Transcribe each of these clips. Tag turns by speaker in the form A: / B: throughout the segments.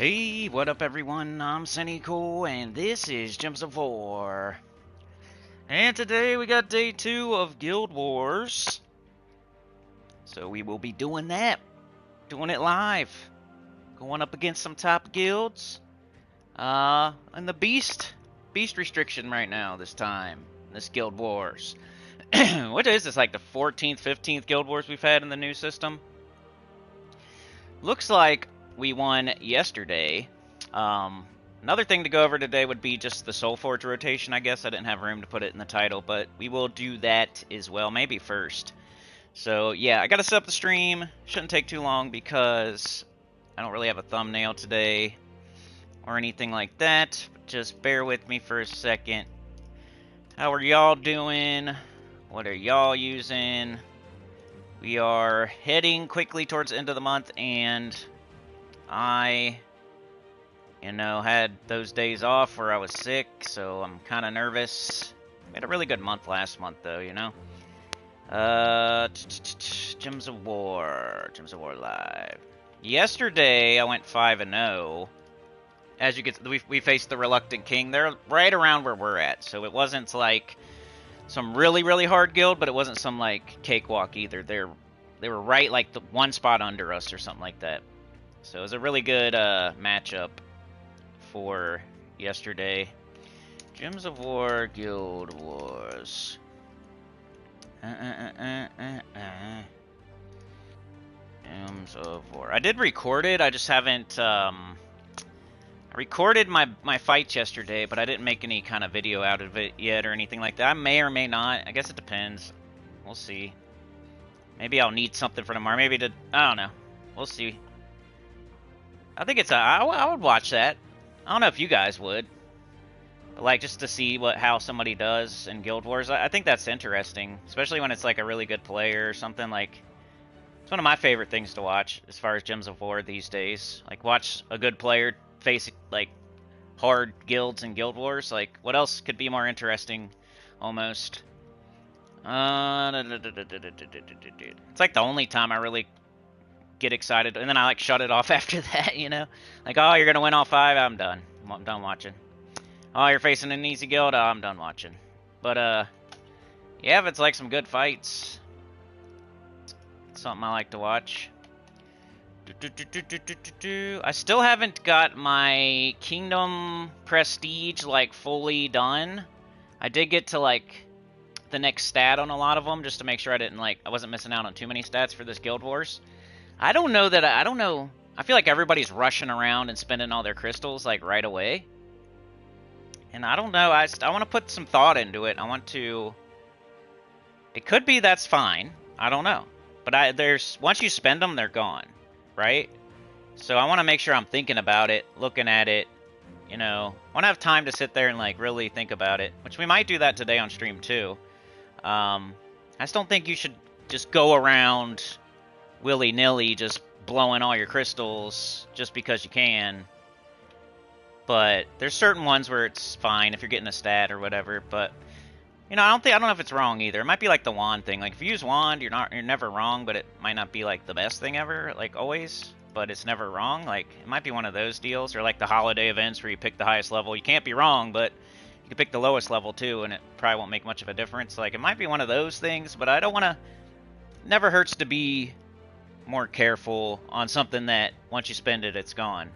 A: Hey, what up everyone? I'm Cool, and this is Gems of War. And today we got day 2 of Guild Wars. So we will be doing that. Doing it live. Going up against some top guilds. And the Beast restriction right now this time. This Guild Wars. What is this, like the 14th, 15th Guild Wars we've had in the new system? Looks like we won yesterday. Another thing to go over today would be just the Soul Forge rotation, I guess. I didn't have room to put it in the title, but we will do that as well, maybe first. So, yeah, I gotta set up the stream. Shouldn't take too long because I don't really have a thumbnail today or anything like that. Just bear with me for a second. How are y'all doing? What are y'all using? We are heading quickly towards the end of the month, and I, had those days off where I was sick, so I'm kind of nervous. We had a really good month last month, though, Gems of War live. Yesterday, I went 5-0. As you can, we faced the Reluctant King. They're right around where we're at, so it wasn't like some really, really hard guild, but it wasn't some like cakewalk either. They were right like the one spot under us or something like that. So it was a really good matchup for yesterday. Gems of War, Guild Wars. Gems of War. I did record it. I just haven't. I recorded my fights yesterday, but I didn't make any kind of video out of it yet or anything like that. I may or may not. I guess it depends. We'll see. Maybe I'll need something for tomorrow. Maybe I don't know. We'll see. I think I would watch that. I don't know if you guys would. But like, just to see how somebody does in Guild Wars. I think that's interesting. Especially when it's like a really good player or something. Like, it's one of my favorite things to watch as far as Gems of War these days. Like, watch a good player face like hard guilds and Guild Wars. Like, what else could be more interesting? Almost. It's like the only time I really get excited, and then I like shut it off after that. Like, oh, you're gonna win all 5. I'm done. I'm done watching. Oh, you're facing an easy guild. Oh, I'm done watching. But yeah, if it's like some good fights, it's something I like to watch. I still haven't got my Kingdom Prestige like fully done. I did get to like the next stat on a lot of them just to make sure I wasn't missing out on too many stats for this Guild Wars. I don't know. I feel like everybody's rushing around and spending all their crystals like right away. And I don't know. I want to put some thought into it. It could be that's fine. I don't know. But once you spend them, they're gone. Right? So I want to make sure I'm thinking about it, looking at it, I want to have time to sit there and like really think about it, which we might do that today on stream too. I just don't think you should just go around willy-nilly just blowing all your crystals just because you can. But there's certain ones where it's fine if you're getting a stat or whatever, but I don't know if it's wrong either. It might be like the wand thing. Like, if you use wand, you're never wrong, but it might not be like the best thing ever, like always, but it's never wrong. Like, it might be one of those deals, or like the holiday events where you pick the highest level. You can't be wrong, but you can pick the lowest level too, and it probably won't make much of a difference. Like, it might be one of those things, but I don't want to. Never hurts to be more careful on something that once you spend it, it's gone.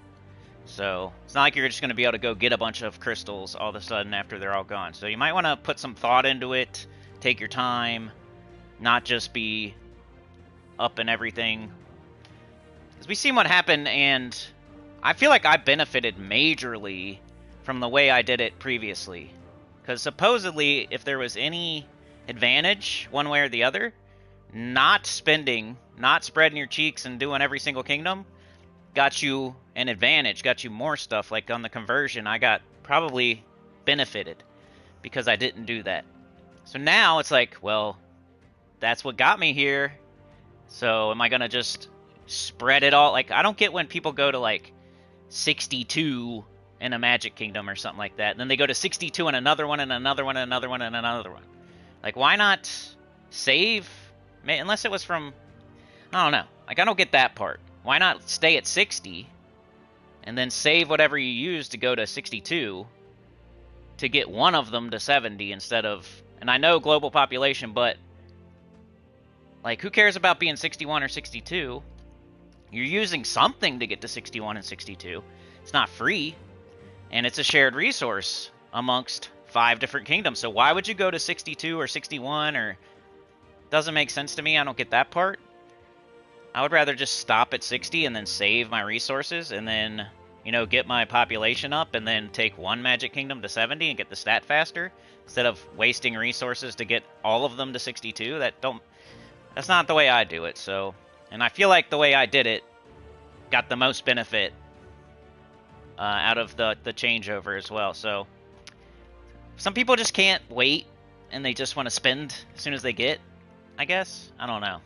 A: So it's not like you're just going to be able to go get a bunch of crystals all of a sudden after they're all gone. So you might want to put some thought into it, take your time, not just be up in everything. Because we've seen what happened, and I feel like I benefited majorly from the way I did it previously. Because supposedly, if there was any advantage one way or the other, not spending, not spreading your cheeks and doing every single kingdom got you an advantage, got you more stuff. Like on the conversion, I got probably benefited because I didn't do that. So now it's like, well, that's what got me here. So am I going to just spread it all? Like, I don't get when people go to like 62 in a Magic Kingdom or something like that. And then they go to 62 and another one and another one and another one and another one. Like, why not save? Unless it was from, I don't know. Like, I don't get that part. Why not stay at 60 and then save whatever you use to go to 62 to get one of them to 70 instead of... And I know global population, but like, who cares about being 61 or 62? You're using something to get to 61 and 62. It's not free, and it's a shared resource amongst 5 different kingdoms. So why would you go to 62 or 61? Or doesn't make sense to me. I don't get that part. I would rather just stop at 60 and then save my resources and then, you know, get my population up and then take one Magic Kingdom to 70 and get the stat faster instead of wasting resources to get all of them to 62. That's not the way I do it. So, and I feel like the way I did it got the most benefit out of the changeover as well. So some people just can't wait and they just want to spend as soon as they get, I guess. I don't know.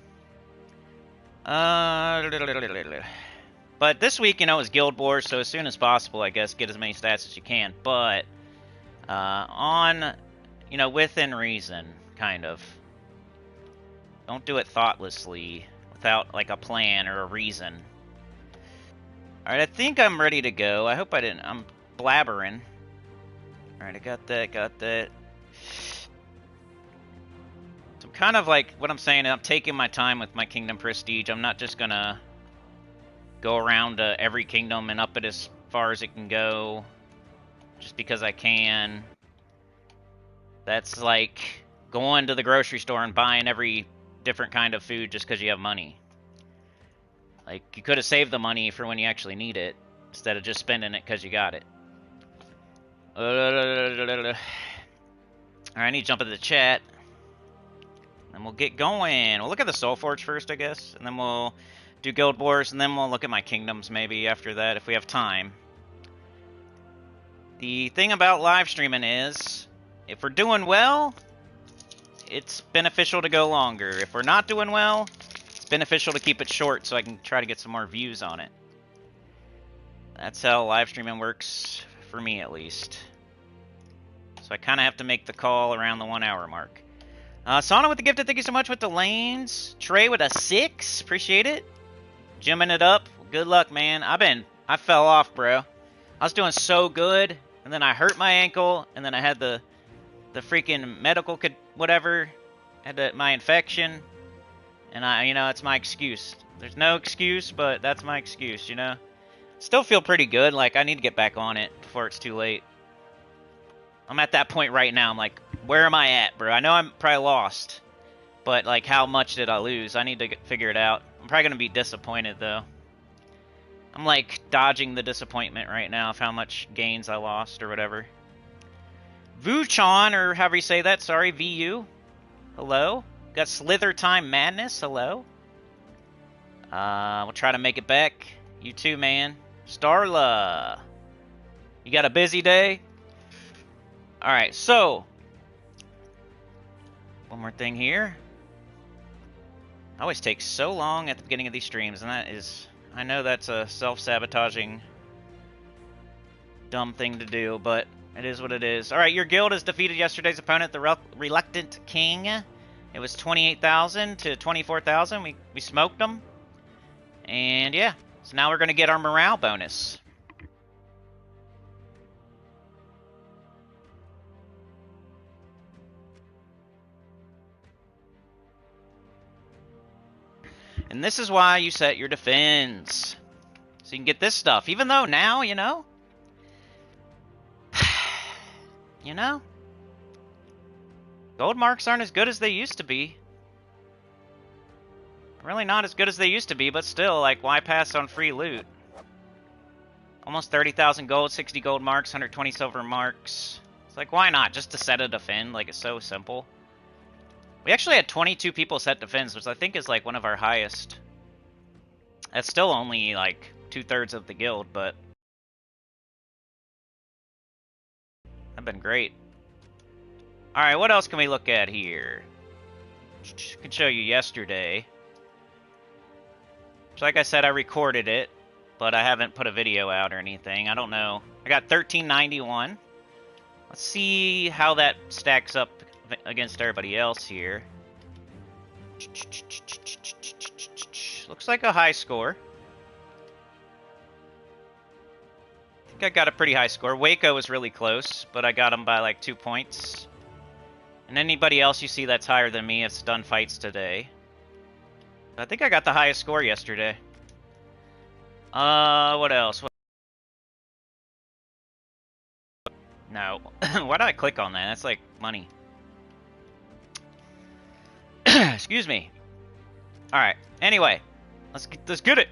A: But this week, you know, is Guild Wars, so as soon as possible, I guess, get as many stats as you can. But on, you know, within reason, kind of. Don't do it thoughtlessly without, like, a plan or a reason. Alright, I think I'm ready to go. I hope I didn't... I'm blabbering. Alright, I got that. So I'm kind of like, what I'm saying, I'm taking my time with my Kingdom Prestige. I'm not just gonna go around every kingdom and up it as far as it can go just because I can. That's like going to the grocery store and buying every different kind of food just because you have money. Like, you could have saved the money for when you actually need it instead of just spending it because you got it. Alright, I need to jump into the chat. And we'll get going. We'll look at the Soul Forge first, I guess. And then we'll do Guild Wars. And then we'll look at my kingdoms maybe after that if we have time. The thing about live streaming is, if we're doing well, it's beneficial to go longer. If we're not doing well, it's beneficial to keep it short so I can try to get some more views on it. That's how live streaming works, for me at least. So I kind of have to make the call around the 1 hour mark. Sauna with the gifted, thank you so much with the lanes. Trey with a 6, appreciate it. Jimming it up, good luck, man. I fell off, bro. I was doing so good, and then I hurt my ankle, and then I had the freaking medical whatever, had my infection, and you know, it's my excuse. There's no excuse, but that's my excuse, you know. Still feel pretty good. Like, I need to get back on it before it's too late. I'm at that point right now. I'm like, where am I at, bro? I know I'm probably lost, but like, how much did I lose? I need to figure it out. I'm probably gonna be disappointed though. I'm like dodging the disappointment right now of how much gains I lost or whatever. Vuchon, or however you say that, sorry, VU. Hello. Got Slither Time Madness, hello. We'll try to make it back. You too, man. Starla. You got a busy day? Alright, so. One more thing here. I always take so long at the beginning of these streams, and that is... I know that's a self-sabotaging, dumb thing to do, but it is what it is. Alright, your guild has defeated yesterday's opponent, the Reluctant King. It was 28,000 to 24,000. We smoked them. And yeah, so now we're going to get our morale bonus. And this is why you set your defense. So you can get this stuff. Even though now, you know... you know? Gold marks aren't as good as they used to be. Really not as good as they used to be, but still, like, why pass on free loot? Almost 30,000 gold, 60 gold marks, 120 silver marks. It's like, why not? Just to set a defend, like, it's so simple. We actually had 22 people set defense, which I think is, like, one of our highest. That's still only, like, 2/3 of the guild, but... that'd been great. Alright, what else can we look at here? I can show you yesterday. So like I said, I recorded it, but I haven't put a video out or anything. I don't know. I got 1391. Let's see how that stacks up against everybody else here. Looks like a high score. I got a pretty high score. Waco was really close, but I got him by like 2 points. And anybody else you see that's higher than me has done fights today. I think I got the highest score yesterday. What else? No. Why did I click on that? That's like money. Excuse me. Alright. Anyway. Let's get it.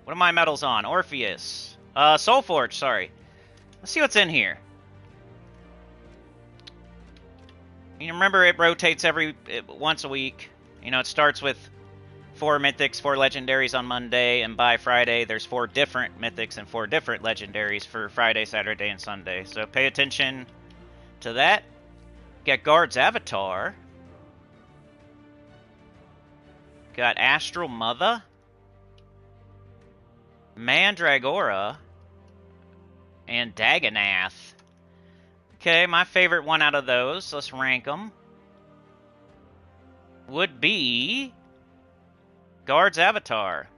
A: What are my medals on? Orpheus. Soulforge, sorry. Let's see what's in here. You remember it rotates once a week. You know, it starts with 4 mythics, 4 legendaries on Monday, and by Friday there's 4 different mythics and 4 different legendaries for Friday, Saturday, and Sunday. So pay attention to that. Got Guard's Avatar. Got Astral Mother. Mandragora. And Dagonath. Okay, my favorite one out of those, let's rank them, would be Guard's Avatar.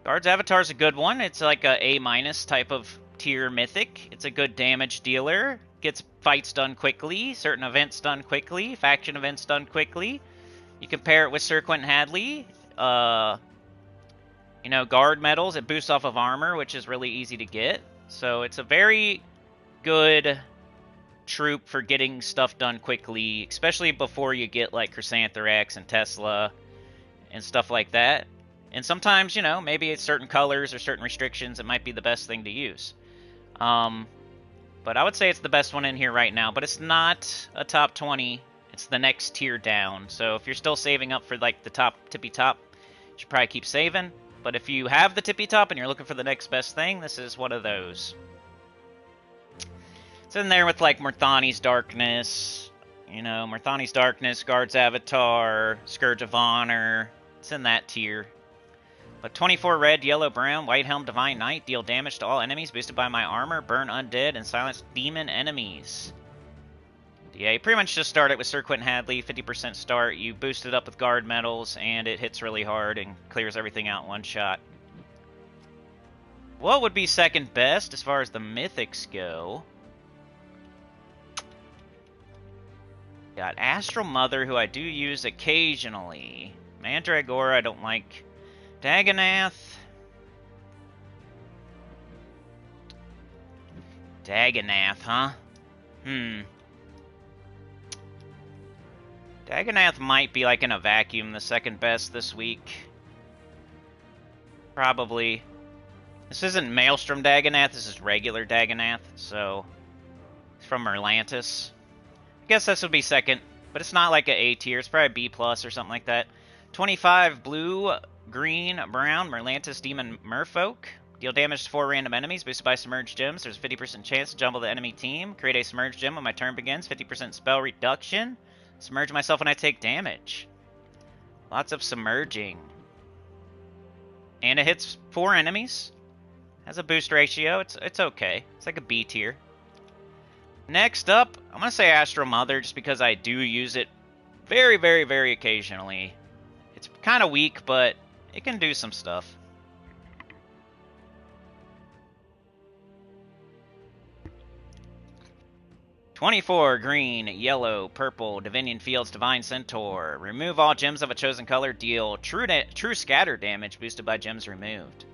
A: Guard's Avatar is a good one. It's like a A- type of tier mythic. It's a good damage dealer. Gets fights done quickly, certain events done quickly, faction events done quickly. You compare it with Sir Quentin Hadley. You know, guard medals, it boosts off of armor, which is really easy to get. So it's a very good troop for getting stuff done quickly, especially before you get like Chrysanthrax and Tesla and stuff like that. And sometimes, you know, maybe it's certain colors or certain restrictions, it might be the best thing to use. But I would say it's the best one in here right now, but it's not a top 20. It's the next tier down. So if you're still saving up for like the tippy top, you should probably keep saving. But if you have the tippy top and you're looking for the next best thing, this is one of those. It's in there with like Murthani's Darkness, you know, Murthani's Darkness, Guard's Avatar, Scourge of Honor. It's in that tier. But 24 red, yellow, brown, white helm, divine knight, deal damage to all enemies, boosted by my armor, burn undead, and silence demon enemies. Yeah, you pretty much just start it with Sir Quentin Hadley, 50% start. You boost it up with guard medals, and it hits really hard and clears everything out in one shot. What would be second best as far as the mythics go? Got Astral Mother, who I do use occasionally. Mandragora, I don't like. Dagonath. Dagonath, huh? Dagonath might be like in a vacuum the second best this week. Probably. This isn't Maelstrom Dagonath, this is regular Dagonath, so it's from Merlantis. I guess this would be second, but it's not like an A tier, it's probably B plus or something like that. 25 blue, green, brown, Merlantis Demon Merfolk. Deal damage to 4 random enemies, boosted by Submerged Gems. There's a 50% chance to jumble the enemy team. Create a Submerged Gem when my turn begins, 50% spell reduction. Submerge myself when I take damage. Lots of submerging. And it hits 4 enemies. Has a boost ratio. It's okay. It's like a B tier. Next up, I'm going to say Astral Mother just because I do use it very, very, very occasionally. It's kind of weak, but it can do some stuff. $24 green, yellow, purple, Divinian Fields, Divine Centaur. Remove all gems of a chosen color. Deal true scatter damage boosted by gems removed.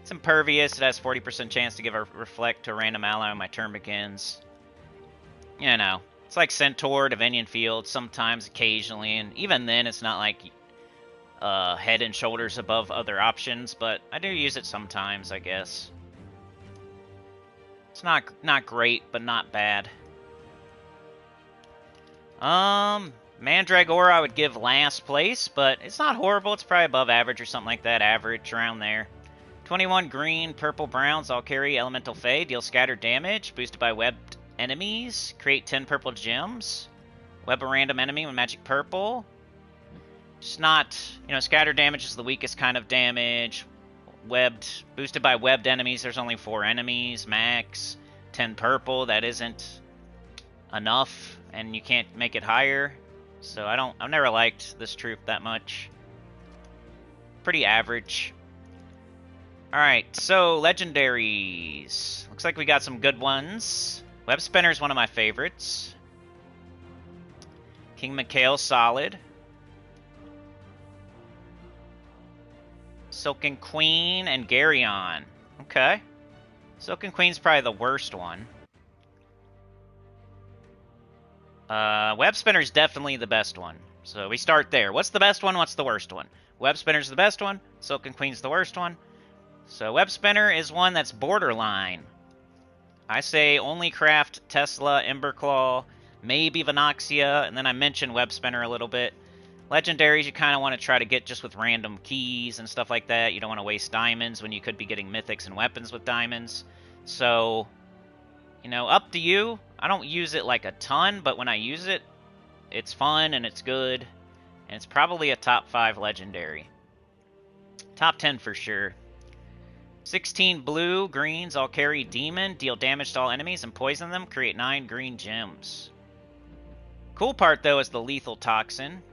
A: It's impervious. It has 40% chance to give a reflect to a random ally when my turn begins. You know, it's like Centaur, Divinian Fields, sometimes, occasionally, and even then it's not like head and shoulders above other options, but I do use it sometimes, I guess. It's not great, but not bad. Mandragora I would give last place, but it's not horrible. It's probably above average or something like that. Average, around there. 21 green, purple, browns all carry Elemental Fey. Deal scattered damage, boosted by webbed enemies. Create 10 purple gems. Web a random enemy with magic purple. Just not, you know, scattered damage is the weakest kind of damage. Webbed, boosted by webbed enemies, there's only 4 enemies, max. 10 purple, that isn't enough, and you can't make it higher. So I've never liked this troop that much. Pretty average. Alright, so legendaries. Looks like we got some good ones. Web Spinner's one of my favorites. King Mikhail, solid. Silken Queen and Garyon. Okay. Silken Queen's probably the worst one. Web Spinner's definitely the best one. So we start there. What's the best one? What's the worst one? Web Spinner's the best one. Silken Queen's the worst one. So Web Spinner is one that's borderline. I say only craft Tesla, Emberclaw, maybe Venoxia, and then I mentioned Web Spinner a little bit. Legendaries you kind of want to try to get just with random keys and stuff like that. You don't want to waste diamonds when you could be getting mythics and weapons with diamonds. So, you know, up to you. I don't use it like a ton, but when I use it, it's fun and it's good. And it's probably a top 5 legendary. Top 10 for sure. 16 blue, greens, all carry demon, deal damage to all enemies and poison them, create 9 green gems. Cool part though is the lethal toxin.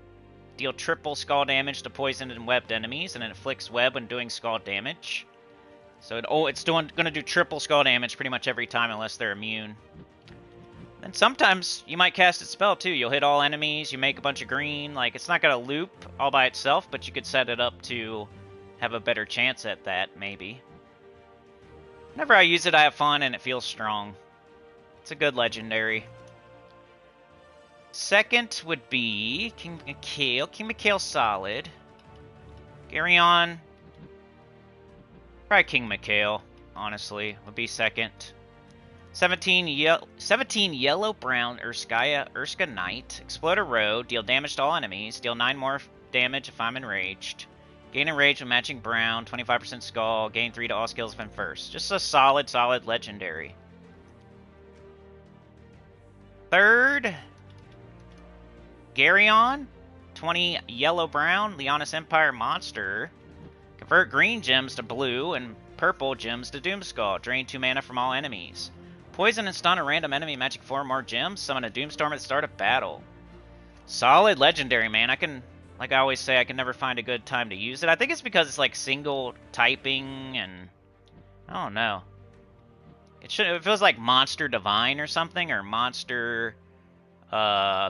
A: Deal triple skull damage to poisoned and webbed enemies, and it inflicts web when doing skull damage. So it's going to do triple skull damage pretty much every time unless they're immune. And sometimes you might cast its spell too. You'll hit all enemies, you make a bunch of green. Like, it's not going to loop all by itself, but you could set it up to have a better chance at that, maybe. Whenever I use it, I have fun and it feels strong. It's a good legendary. Second would be King Mikhail. King Mikhail solid. Garyon. Probably King Mikhail, honestly, would be second. 17 yellow brown Urska Knight. Explode a row. Deal damage to all enemies. Deal 9 more damage if I'm enraged. Gain enraged with matching brown. 25% skull. Gain 3 to all skills if I'm first. Just a solid legendary. Third, Garyon. 20 yellow-brown Leonis Empire monster. Convert green gems to blue and purple gems to Doomskull. Drain 2 mana from all enemies. Poison and stun a random enemy, magic 4 more gems. Summon a Doomstorm at the start of battle. Solid legendary, man. Like I always say, I can never find a good time to use it. I think it's because it's like single typing and I don't know. It feels like Monster Divine or something, or Monster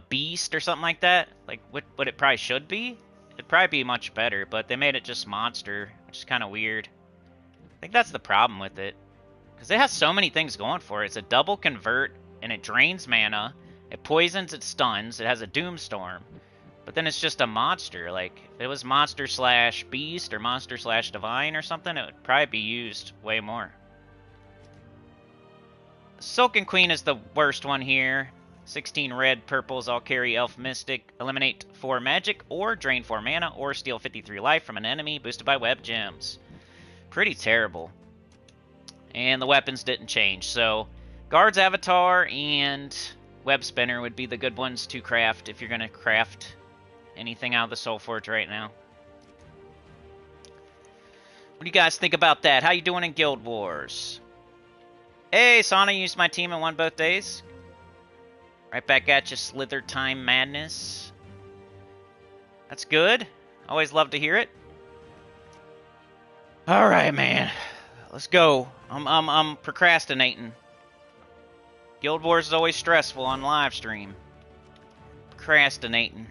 A: Beast or something like that. Like what it probably should be. It'd probably be much better, but they made it just Monster, which is kind of weird. I think that's the problem with it. Because it has so many things going for it. It's a double convert, and it drains mana. It poisons, it stuns, it has a Doomstorm. But then it's just a monster. Like, if it was Monster / Beast or Monster / Divine or something, it would probably be used way more. Silken Queen is the worst one here. 16 red purples all carry Elf Mystic. Eliminate 4 magic, or drain 4 mana, or steal 53 life from an enemy, boosted by web gems. Pretty terrible. And the weapons didn't change, so Guard's Avatar and Web Spinner would be the good ones to craft if you're going to craft anything out of the Soul Forge right now. What do you guys think about that? How you doing in Guild Wars? Hey, Sana used my team and won both days. Right back at you, Slither Time Madness. That's good. Always love to hear it. All right, man. Let's go. I'm procrastinating. Guild Wars is always stressful on live stream. Procrastinating.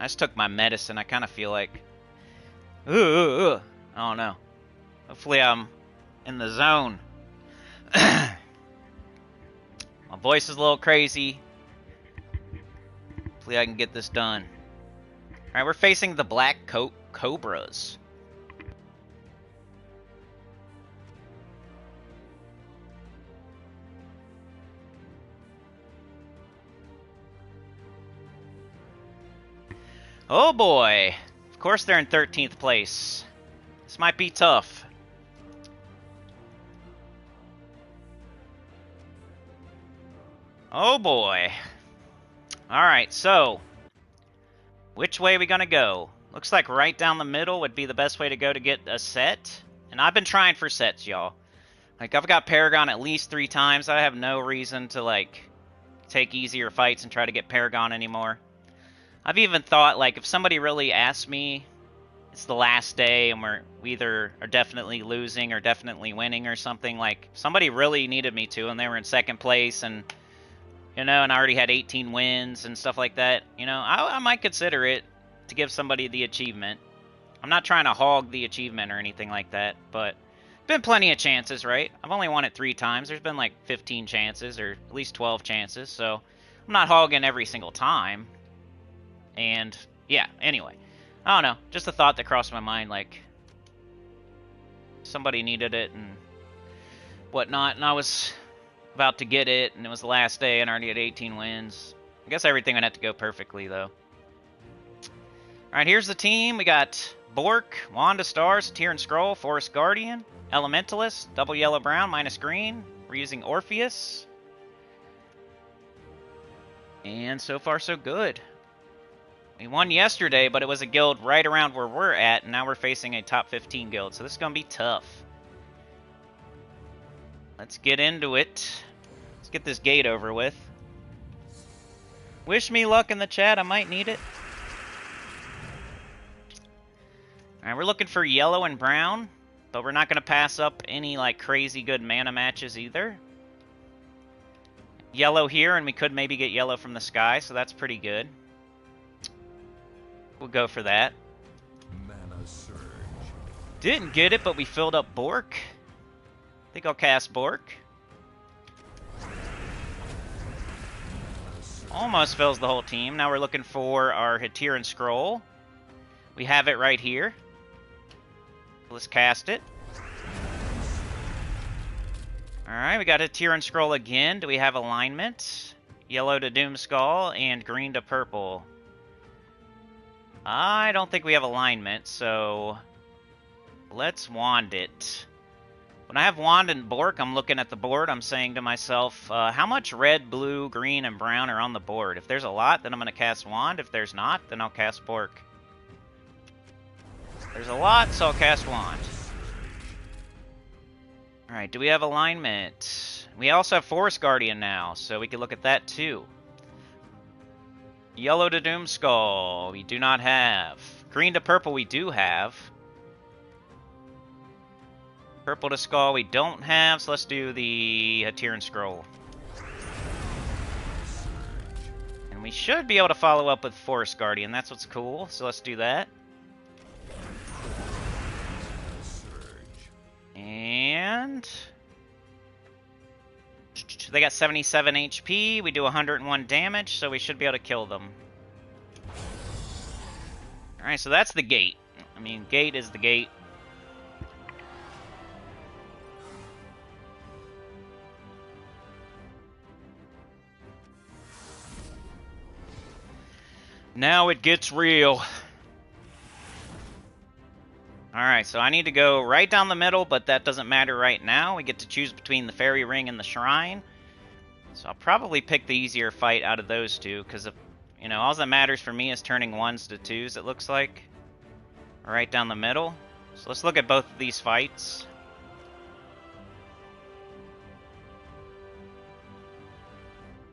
A: I just took my medicine. I kind of feel like, I don't know. Hopefully I'm in the zone. My voice is a little crazy. Hopefully I can get this done. Alright, we're facing the Black Cobras. Oh boy. Of course they're in 13th place. This might be tough. Oh boy. Alright, so which way are we gonna go? Looks like right down the middle would be the best way to go to get a set. And I've been trying for sets, y'all. Like, I've got Paragon at least 3 times. I have no reason to, like, take easier fights and try to get Paragon anymore. I've even thought, like, if somebody really asked me, it's the last day and we either are definitely losing or definitely winning or something. Like, somebody really needed me to, and they were in second place, and, you know, and I already had 18 wins and stuff like that. You know, I might consider it to give somebody the achievement. I'm not trying to hog the achievement or anything like that, but been plenty of chances, right? I've only won it 3 times. There's been like 15 chances, or at least 12 chances, so I'm not hogging every single time. And, yeah, anyway. I don't know, just a thought that crossed my mind, like, somebody needed it and whatnot, and I was about to get it, and it was the last day, and I already had 18 wins. I guess everything would have to go perfectly, though. Alright, here's the team. We got Bork, Wanda Star, Satyr and Scroll, Forest Guardian, Elementalist, double yellow brown, minus green. We're using Orpheus. And so far, so good. We won yesterday, but it was a guild right around where we're at, and now we're facing a top 15 guild, so this is going to be tough. Let's get into it. Let's get this gate over with. Wish me luck in the chat, I might need it. Alright, we're looking for yellow and brown, but we're not going to pass up any, like, crazy good mana matches either. Yellow here, and we could maybe get yellow from the sky, so that's pretty good. We'll go for that. Mana surge. Didn't get it, but we filled up Bork. I think I'll cast Bork. Almost fills the whole team. Now we're looking for our Satyr and Scroll. We have it right here. Let's cast it. Alright, we got Satyr and Scroll again. Do we have alignment? Yellow to Doomskull and green to purple. I don't think we have alignment, so let's wand it. When I have wand and Bork, I'm looking at the board, I'm saying to myself, how much red, blue, green, and brown are on the board? If there's a lot, then I'm going to cast wand. If there's not, then I'll cast Bork. There's a lot, so I'll cast wand. Alright, do we have alignment? We also have Forest Guardian now, so we can look at that too. Yellow to Doomskull, we do not have. Green to purple, we do have. Purple to Skull, we don't have, so let's do the Satyr and Scroll. And we should be able to follow up with Forest Guardian, that's what's cool, so let's do that. And they got 77 HP, we do 101 damage, so we should be able to kill them. Alright, so that's the gate. I mean, gate is the gate. Now it gets real. Alright, so I need to go right down the middle, but that doesn't matter right now. We get to choose between the Fairy Ring and the Shrine. So I'll probably pick the easier fight out of those two, because, you know, all that matters for me is turning 1s to 2s, it looks like. Right down the middle. So let's look at both of these fights.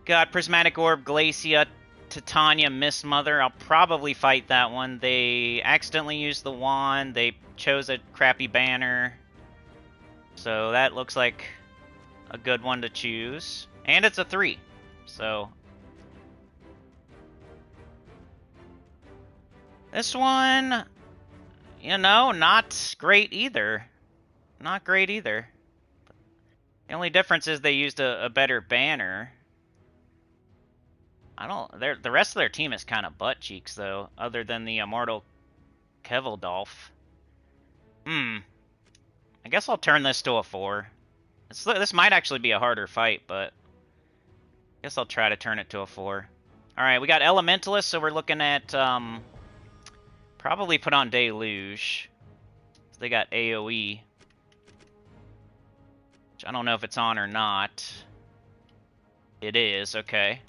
A: Got Prismatic Orb, Glacia, Titania, Mist Mother. I'll probably fight that one. They accidentally used the wand. They chose a crappy banner. So that looks like a good one to choose. And it's a 3. So this one, you know, not great either. Not great either. The only difference is they used a better banner. The rest of their team is kind of butt cheeks, though, other than the Immortal Keveldolf. I guess I'll turn this to a 4. This might actually be a harder fight, but I guess I'll try to turn it to a 4. Alright, we got Elementalist, so we're looking at, probably put on Deluge. So they got AoE. Which I don't know if it's on or not. It is, okay.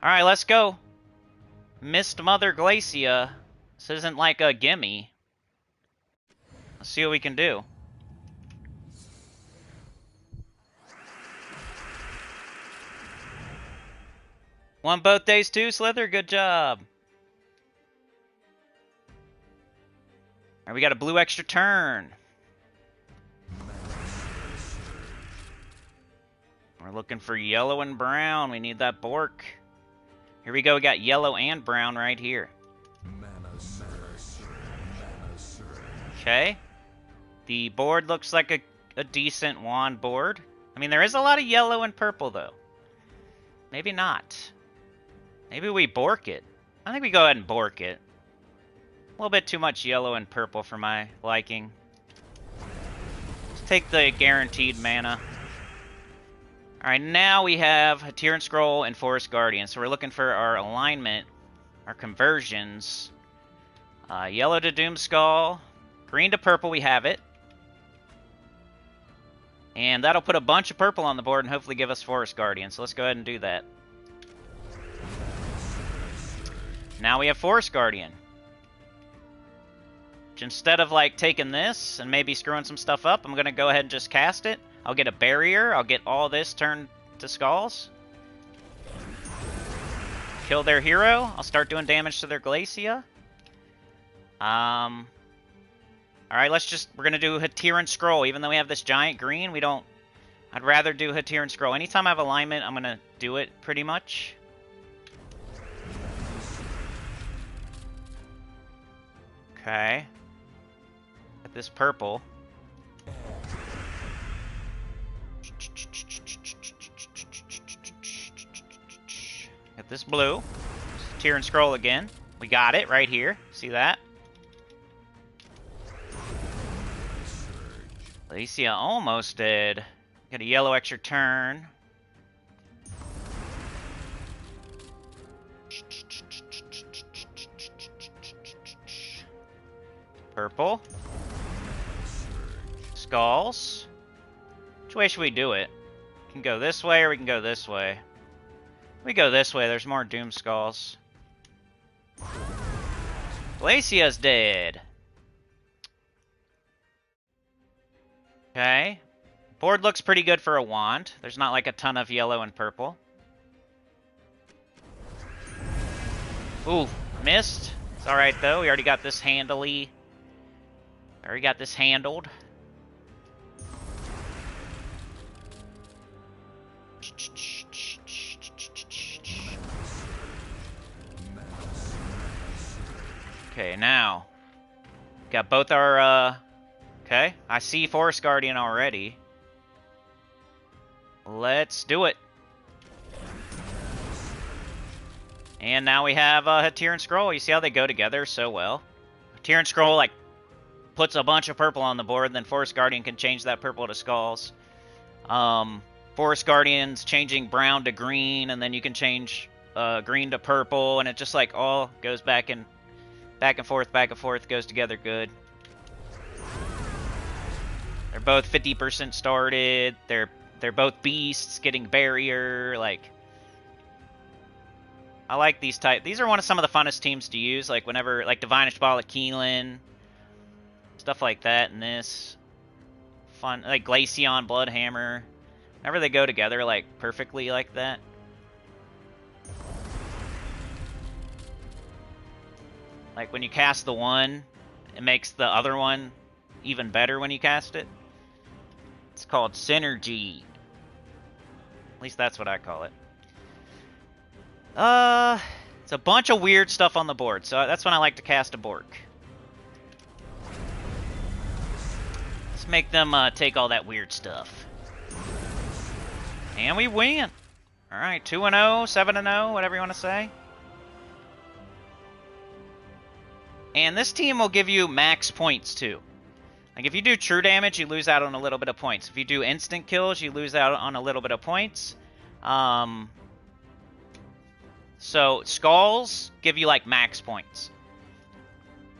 A: Alright, let's go. Mist Mother Glacia. This isn't like a gimme. Let's see what we can do. Won both days too, Slither? Good job. Alright, we got a blue extra turn. We're looking for yellow and brown. We need that Bork. Here we go. We got yellow and brown right here. Okay. The board looks like a decent wand board. I mean, there is a lot of yellow and purple, though. Maybe not. Maybe we Bork it. I think we go ahead and Bork it. A little bit too much yellow and purple for my liking. Let's take the guaranteed mana. Alright, now we have Hatiran Scroll and Forest Guardian. So we're looking for our alignment, our conversions. Yellow to Doomskull. Green to purple, we have it. And that'll put a bunch of purple on the board and hopefully give us Forest Guardian. So let's go ahead and do that. Now we have Forest Guardian. Which instead of like taking this and maybe screwing some stuff up, I'm going to go ahead and just cast it. I'll get a barrier. I'll get all this turned to skulls. Kill their hero. I'll start doing damage to their Glacia. Alright, we're going to do Hatiran Scroll. Even though we have this giant green, I'd rather do Hatiran Scroll. Anytime I have alignment, I'm going to do it pretty much. Okay. Got this purple. Got this blue. Hatiran Scroll again. We got it right here. See that? Glacia almost dead. Got a yellow extra turn. Purple. Skulls. Which way should we do it? We can go this way or we can go this way. We go this way, there's more Doom Skulls. Glacia's dead. Okay. Board looks pretty good for a wand. There's not like a ton of yellow and purple. Ooh, missed. It's alright though, we already got this handily. Already got this handled. Okay, now got both our okay, I see Forest Guardian already. Let's do it. And now we have Hatiran Scroll. You see how they go together so well? Hatiran Scroll like puts a bunch of purple on the board, then Forest Guardian can change that purple to skulls. Forest Guardian's changing brown to green, and then you can change green to purple, and it just like all goes back and forth, goes together good. They're both 50% started. They're both beasts getting barrier. Like, I like these type. These are some of the funnest teams to use. Like whenever like Divinish Ball at Keelan, stuff like that. And this fun like Glaceon, Bloodhammer. Whenever they go together like perfectly like that. Like when you cast the one, it makes the other one even better when you cast it. It's called synergy. At least that's what I call it. It's a bunch of weird stuff on the board, so that's when I like to cast a Bork. Let's make them take all that weird stuff. And we win! Alright, 2-0, 7-0, whatever you want to say. And this team will give you max points, too. Like, if you do true damage, you lose out on a little bit of points. If you do instant kills, you lose out on a little bit of points. So, skulls give you, like, max points.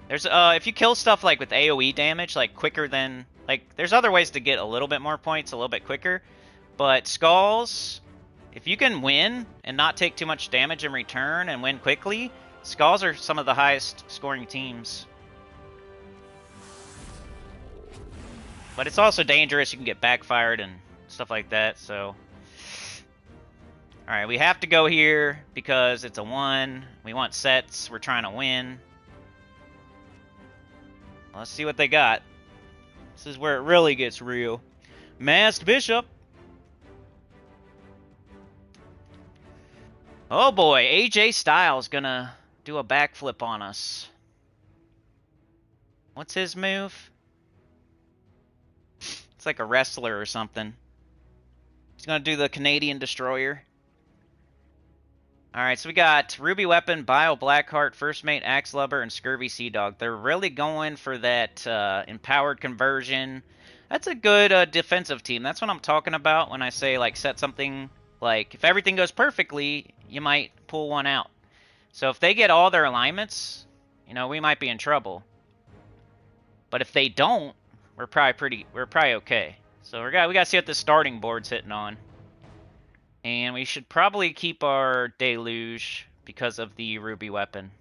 A: There's, if you kill stuff, like, with AoE damage, like, quicker than... Like, there's other ways to get a little bit more points, a little bit quicker. But skulls, if you can win and not take too much damage in return and win quickly, skulls are some of the highest scoring teams. But it's also dangerous. You can get backfired and stuff like that, so... Alright, we have to go here because it's a 1. We want sets. We're trying to win. Let's see what they got. This is where it really gets real. Masked Bishop. Oh boy, AJ Styles gonna do a backflip on us. What's his move? It's like a wrestler or something. He's gonna do the Canadian Destroyer. Alright, so we got Ruby Weapon, Bio Blackheart, First Mate, Axe Lubber, and Scurvy Sea Dog. They're really going for that empowered conversion. That's a good defensive team. That's what I'm talking about when I say, like, set something, like, if everything goes perfectly, you might pull one out. So if they get all their alignments, you know, we might be in trouble. But if they don't, we're probably okay. So we gotta see what the starting board's hitting on. And we should probably keep our Deluge because of the Ruby Weapon.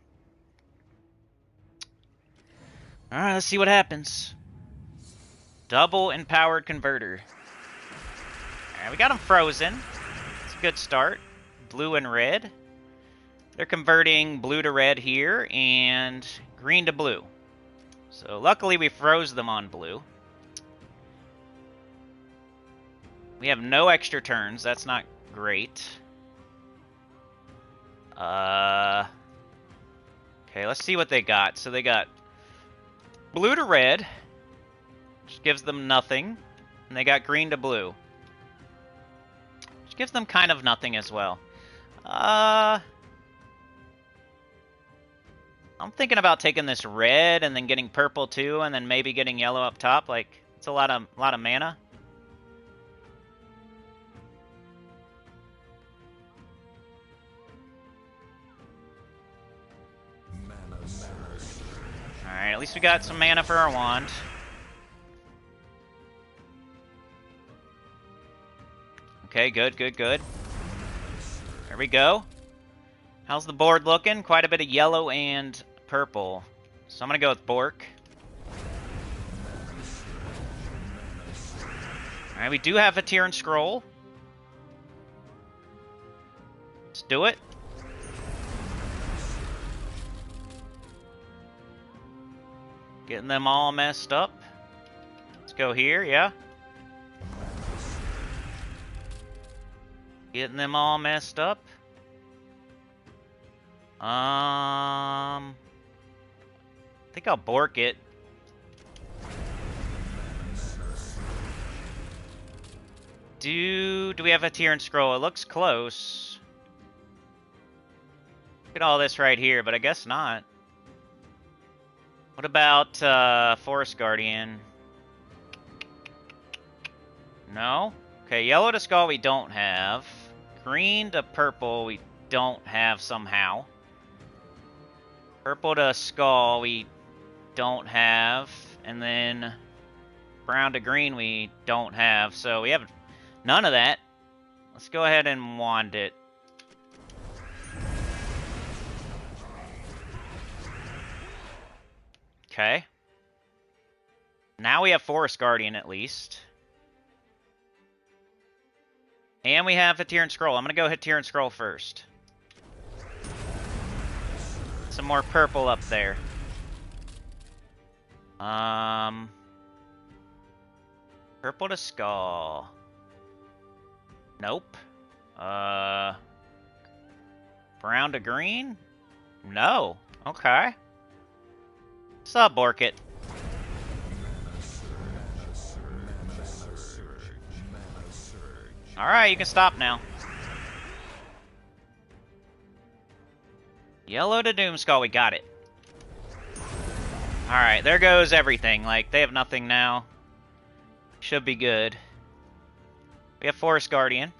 A: Alright, let's see what happens. Double Empowered Converter. Alright, we got them frozen. It's a good start. Blue and red. They're converting blue to red here and green to blue. So luckily we froze them on blue. We have no extra turns. That's not great. Okay, let's see what they got. So they got blue to red, which gives them nothing. And they got green to blue, which gives them kind of nothing as well. I'm thinking about taking this red and then getting purple too, and then maybe getting yellow up top. Like, it's a lot of mana. Alright, at least we got some mana for our wand. Okay, good. There we go. How's the board looking? Quite a bit of yellow and purple. So I'm gonna go with Bork. Alright, we do have a Tier and Scroll. Let's do it. Getting them all messed up. Let's go here, yeah. Getting them all messed up. I think I'll Bork it. Do we have a Tier and Scroll? It looks close. Look at all this right here, but I guess not. What about Forest Guardian? No? Okay, yellow to skull we don't have. Green to purple we don't have somehow. Purple to skull we don't have. And then brown to green we don't have. So we have none of that. Let's go ahead and wand it. Okay. Now we have Forest Guardian at least. And we have a Tier and Scroll. I'm going to go hit Tier and Scroll first. Some more purple up there. Purple to skull. Nope. Brown to green? No. Okay. Sub Bork it. Alright, you can stop now. Yellow to Doomskull, we got it. Alright, there goes everything. Like, they have nothing now. Should be good. We have Forest Guardian.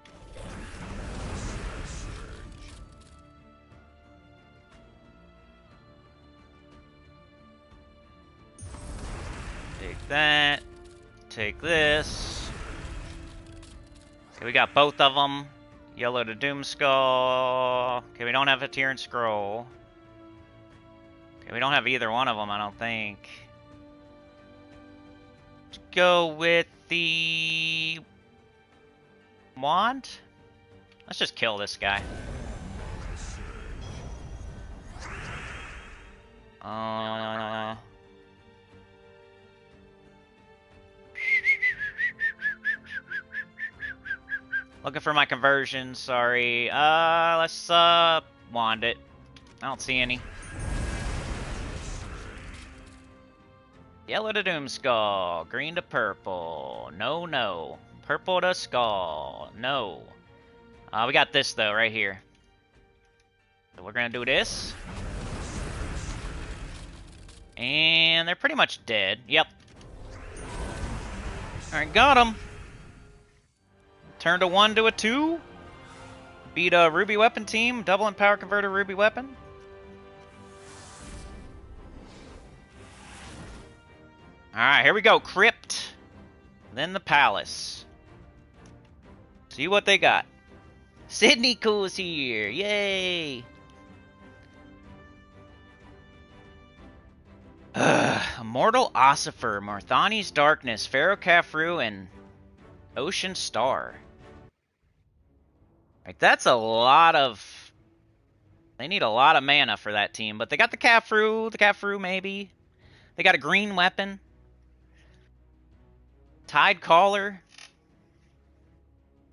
A: Take that. Take this. Okay, we got both of them. Yellow to Doomskull. Okay, we don't have a Tier and Scroll. Okay, we don't have either one of them, I don't think. Let's go with the wand. Let's just kill this guy. Looking for my conversion, sorry. Let's, wand it. I don't see any. Yellow to Doomskull. Green to purple. No, no. Purple to Skull. No. We got this, though, right here. So we're gonna do this. And they're pretty much dead. Yep. Alright, got them. Turned a 1 to a 2. Beat a Ruby Weapon team. Double and power converter Ruby Weapon. Alright, here we go. Crypt. Then the Palace. See what they got. Sydney Cool's here. Yay. Immortal Ossifer, Marthani's Darkness, Pharaoh Khafru, and Ocean Star. Like, that's a lot of... They need a lot of mana for that team, but they got the Khafru maybe. They got a green weapon. Tide Caller.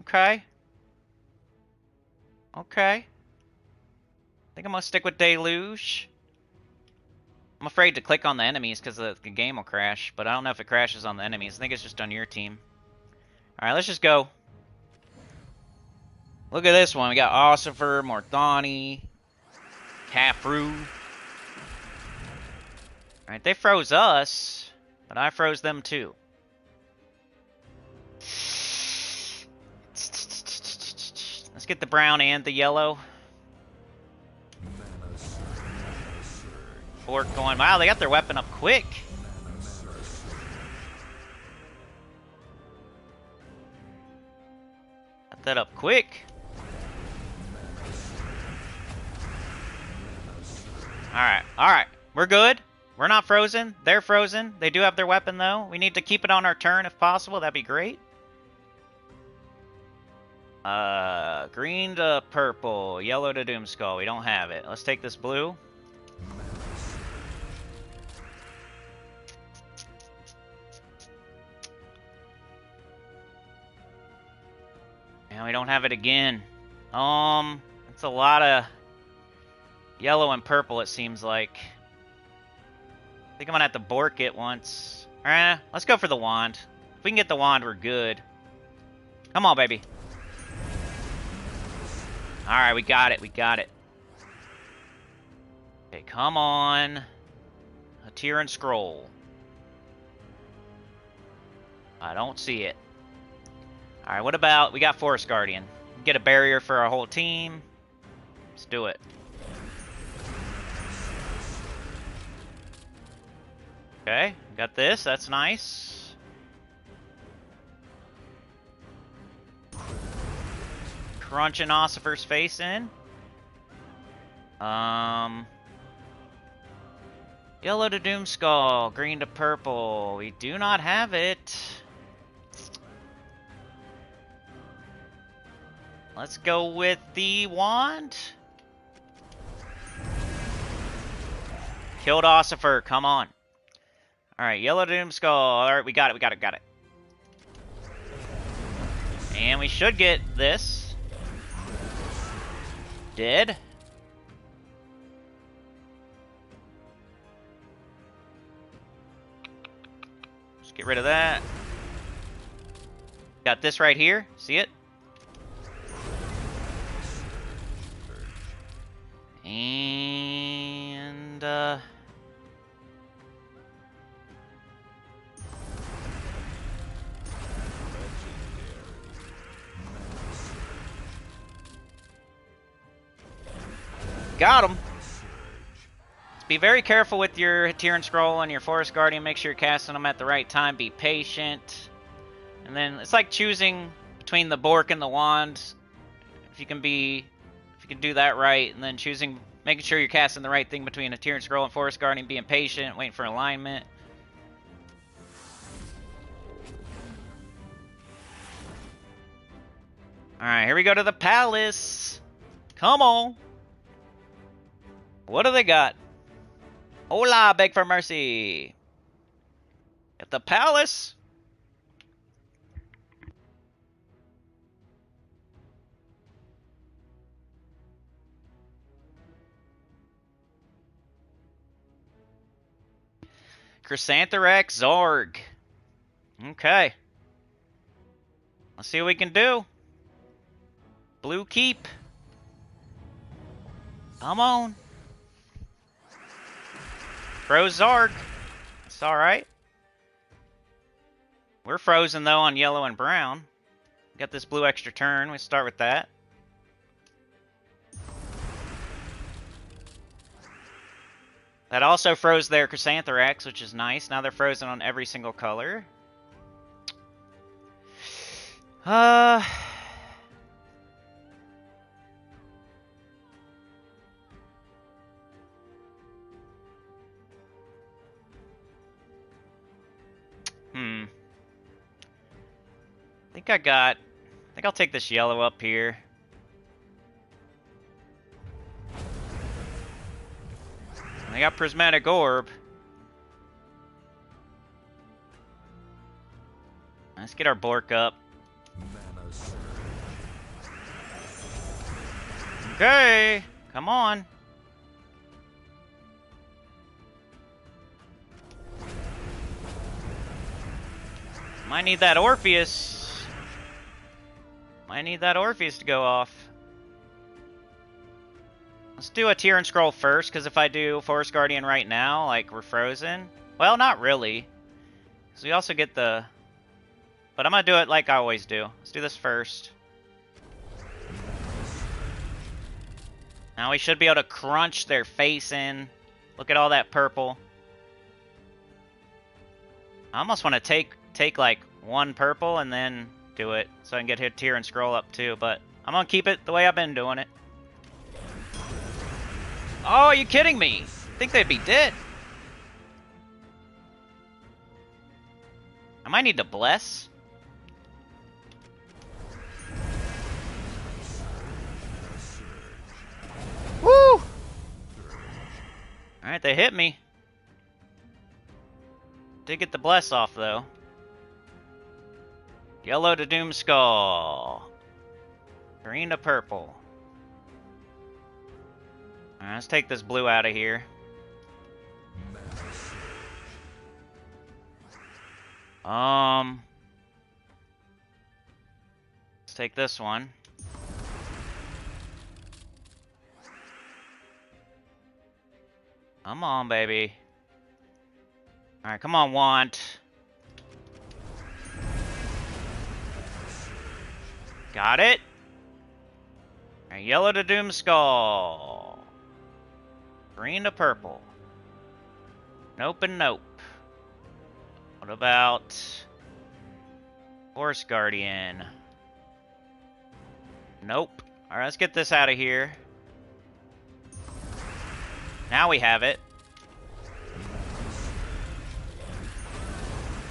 A: Okay. Okay. I think I'm gonna stick with Deluge. I'm afraid to click on the enemies because the game will crash, but I don't know if it crashes on the enemies. I think it's just on your team. Alright, let's just go. Look at this one. We got Ossifer, Marthani, Khafru. Alright, they froze us, but I froze them too. Let's get the brown and the yellow. Fork going. Wow, they got their weapon up quick. Got that up quick. Alright, alright. We're good. We're not frozen. They're frozen. They do have their weapon, though. We need to keep it on our turn if possible. That'd be great. Green to purple. Yellow to Doomskull. We don't have it. Let's take this blue. And we don't have it again. It's a lot of yellow and purple, it seems like. I think I'm gonna have to bork it once. Let's go for the wand. If we can get the wand, we're good. Come on, baby. Alright, we got it, we got it. Okay, come on. A tier and scroll. I don't see it. Alright, what about... We got Forest Guardian. Get a barrier for our whole team. Let's do it. Okay, got this. That's nice. Crunching Ossifer's face in. Yellow to Doomskull. Green to purple. We do not have it. Let's go with the wand. Killed Ossifer. Come on. Alright, yellow to Doomskull. Alright, we got it, we got it, got it. And we should get this. Dead. Just get rid of that. Got this right here. See it? And got him. Be very careful with your Tier and Scroll and your Forest Guardian. Make sure you're casting them at the right time. Be patient. And then it's like choosing between the Bork and the Wand. If you can do that right, and then making sure you're casting the right thing between a Tier and Scroll and Forest Guardian, being patient, waiting for alignment. Alright, here we go to the Palace. Come on. What do they got? Hola, beg for mercy. At the Palace. Chrysantherax Zorg. Okay. Let's see what we can do. Blue keep. Come on. Froze Zarg. That's alright. We're frozen, though, on yellow and brown. Got this blue extra turn. We start with that. That also froze their Chrysantherax, which is nice. Now they're frozen on every single color. I think I'll take this yellow up here. I got Prismatic Orb. Let's get our Bork up. Okay, come on. Might need that Orpheus. Might need that Orpheus to go off. Let's do a Tear and Scroll first, because if I do Forest Guardian right now, like, we're frozen. Well, not really. So we also get the... But I'm going to do it like I always do. Let's do this first. Now we should be able to crunch their face in. Look at all that purple. I almost want to take like one purple and then do it so I can get hit Tear and Scroll up too, but I'm gonna keep it the way I've been doing it. Oh, are you kidding me? I think they'd be dead. I might need to bless. Woo! Alright, they hit me. Did get the bless off though. Yellow to Doomskull. Green to purple. Alright, let's take this blue out of here. Let's take this one. Come on, baby. Alright, come on, Want. Got it. Alright, yellow to Doomskull. Green to purple. Nope and nope. What about Forest Guardian? Nope. Alright, let's get this out of here. Now we have it.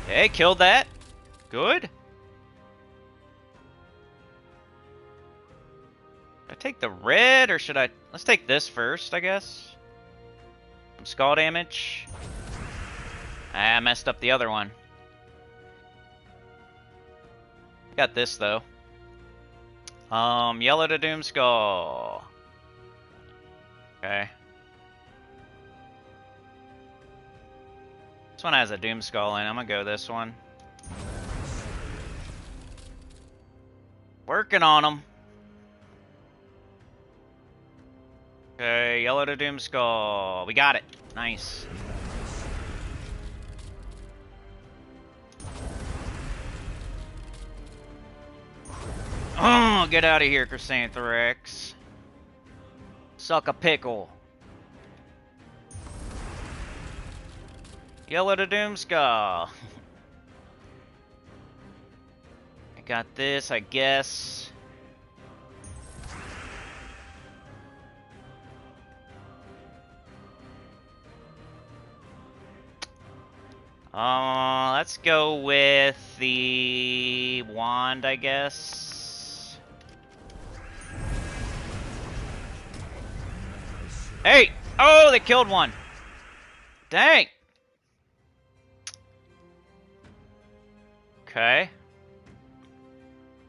A: Okay, killed that. Good. Should I take the red, or should I... Let's take this first, I guess. Some skull damage. I messed up the other one. Got this, though. Yellow to Doomskull. Okay. This one has a Doomskull in. I'm gonna go this one. Working on them. Okay, yellow to Doomskull. We got it. Nice. Oh, get out of here, Chrysantherax. Suck a pickle. Yellow to Doomskull. I got this, I guess. Let's go with the wand, I guess. Hey! Oh, they killed one. Dang. Okay.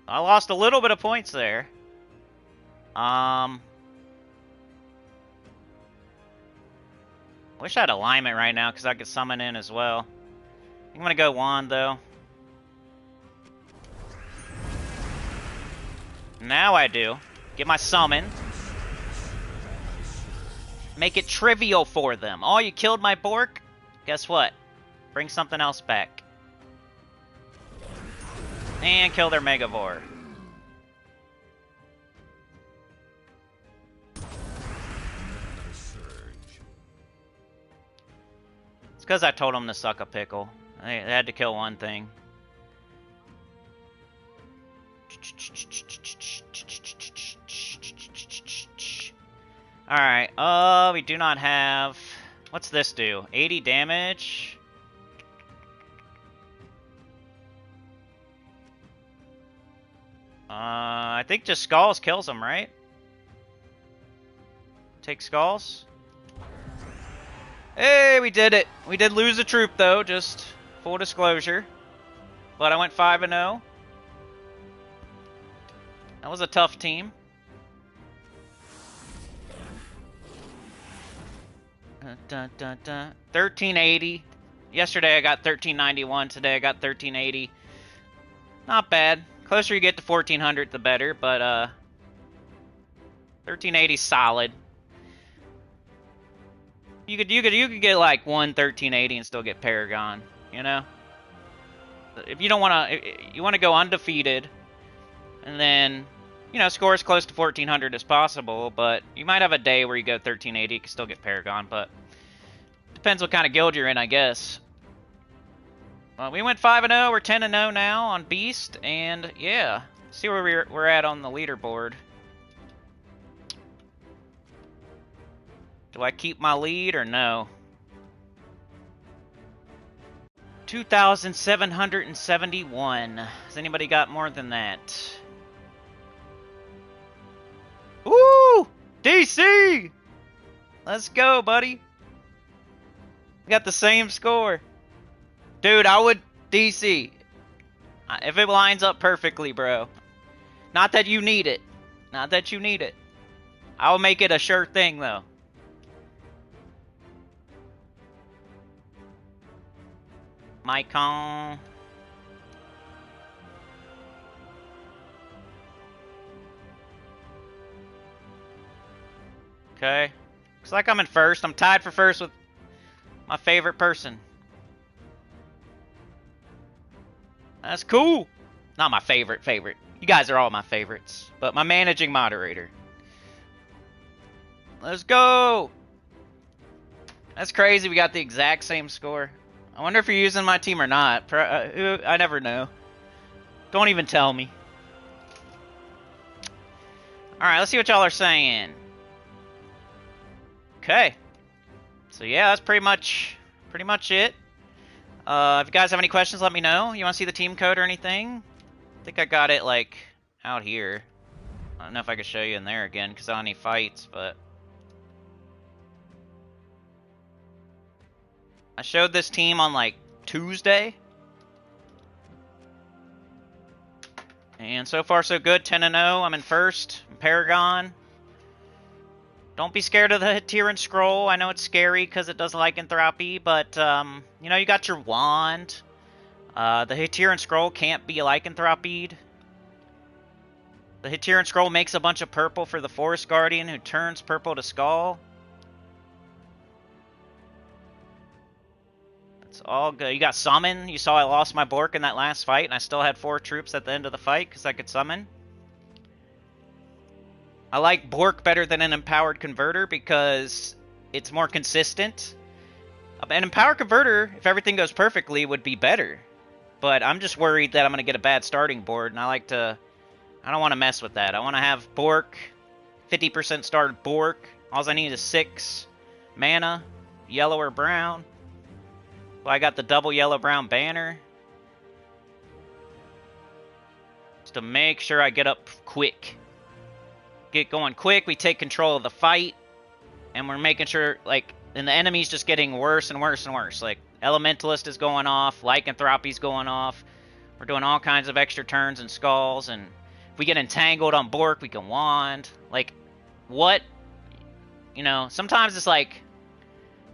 A: I lost a little bit of points there. Wish I had alignment right now because I could summon in as well. I'm gonna go wand though. Now I do. Get my summon. Make it trivial for them. Oh, you killed my Bork? Guess what? Bring something else back. And kill their Megavore. It's because I told them to suck a pickle. They had to kill one thing. Alright, we do not have... What's this do? 80 damage? I think just Skulls kills him, right? Take Skulls? Hey, we did it! We did lose a troop, though, just full disclosure. But I went 5-0. That was a tough team. Dun, dun, dun. 1380. Yesterday I got 1391. Today I got 1380. Not bad. Closer you get to 1400, the better. But 1380 solid. You could get like one 1380 and still get Paragon. You know. If you don't want to, you want to go undefeated, and then, you know, score as close to 1400 as possible, but you might have a day where you go 1380, you can still get Paragon, but depends what kind of guild you're in, I guess. Well, we went 5-0, we're 10-0 now on Beast, and yeah, see where we're at on the leaderboard. Do I keep my lead or no? 2,771. Has anybody got more than that? Woo! DC! Let's go, buddy. We got the same score. Dude, I would DC. If it lines up perfectly, bro. Not that you need it. Not that you need it. I'll make it a sure thing, though. Mycon. Okay. Looks like I'm in first. I'm tied for first with my favorite person. That's cool. Not my favorite. You guys are all my favorites. But my managing moderator. Let's go. That's crazy. We got the exact same score. I wonder if you're using my team or not. I never know. Don't even tell me. Alright, let's see what y'all are saying. Okay. So yeah, that's pretty much it. If you guys have any questions, let me know. You want to see the team code or anything? I think I got it, like, out here. I don't know if I could show you in there again, because I don't have any fights, but... I showed this team on, like, Tuesday. And so far, so good. 10-0. I'm in first. I'm Paragon. Don't be scared of the Hitiran Scroll. I know it's scary because it does lycanthropy, but, you know, you got your wand. The Hitiran Scroll can't be lycanthropied. The Hitiran Scroll makes a bunch of purple for the Forest Guardian, who turns purple to Skull. It's all good. You got Summon. You saw I lost my Bork in that last fight, and I still had 4 troops at the end of the fight because I could Summon. I like Bork better than an Empowered Converter because it's more consistent. An Empowered Converter, if everything goes perfectly, would be better. But I'm just worried that I'm going to get a bad starting board, and I don't want to mess with that. I want to have Bork, 50% started Bork. All I need is 6 mana, yellow or brown. Well, I got the double yellow-brown banner. Just to make sure I get up quick. Get going quick, we take control of the fight, and we're making sure, like, and the enemy's just getting worse and worse and worse. Like, Elementalist is going off, Lycanthropy's going off, we're doing all kinds of extra turns and skulls, and if we get entangled on Bork, we can wand. Like, what? You know, sometimes it's like,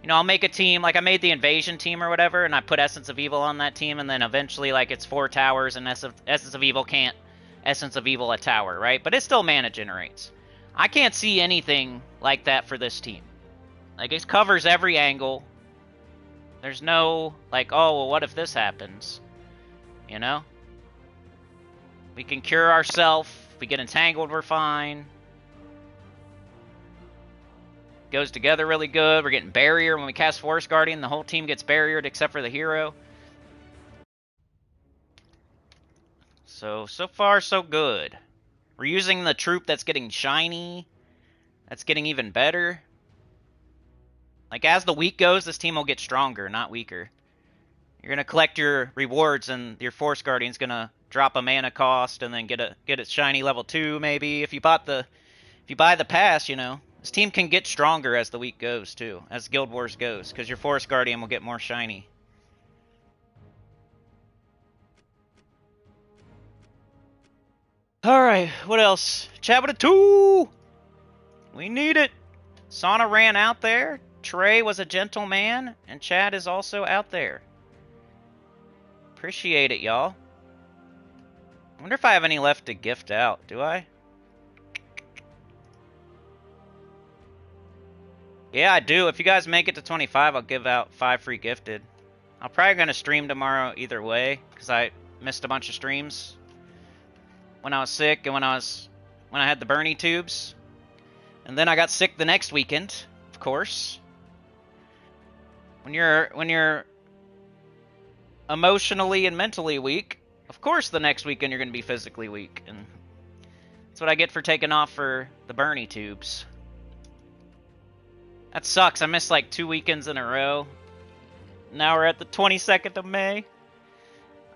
A: You know, I'll make a team, like I made the invasion team or whatever, and I put Essence of Evil on that team, and then eventually, like, it's 4 towers, and Essence of Evil can't Essence of Evil a tower, right? But it still mana generates. I can't see anything like that for this team. Like, it covers every angle. There's no, like, oh, well, what if this happens? You know? We can cure ourselves. If we get entangled, we're fine. Goes together really good. We're getting barrier when we cast Forest Guardian. The whole team gets barriered except for the hero. So far, so good. We're using the troop that's getting shiny. That's getting even better. Like, as the week goes, this team will get stronger, not weaker. You're going to collect your rewards, and your Forest Guardian's going to drop a mana cost, and then get its shiny level 2, maybe. If you buy the pass, you know. This team can get stronger as the week goes, too. As Guild Wars goes, because your Forest Guardian will get more shiny. Alright, what else? Chat with a 2! We need it! Sauna ran out there. Trey was a gentleman, and Chad is also out there. Appreciate it, y'all. I wonder if I have any left to gift out. Do I? Yeah, I do. If you guys make it to 25, I'll give out 5 free gifted. I'm probably going to stream tomorrow either way, because I missed a bunch of streams when I was sick and when I had the Bernie tubes. And then I got sick the next weekend, of course. When you're emotionally and mentally weak, of course the next weekend you're going to be physically weak. And that's what I get for taking off for the Bernie tubes. That sucks. I missed like 2 weekends in a row. Now we're at the 22nd of May.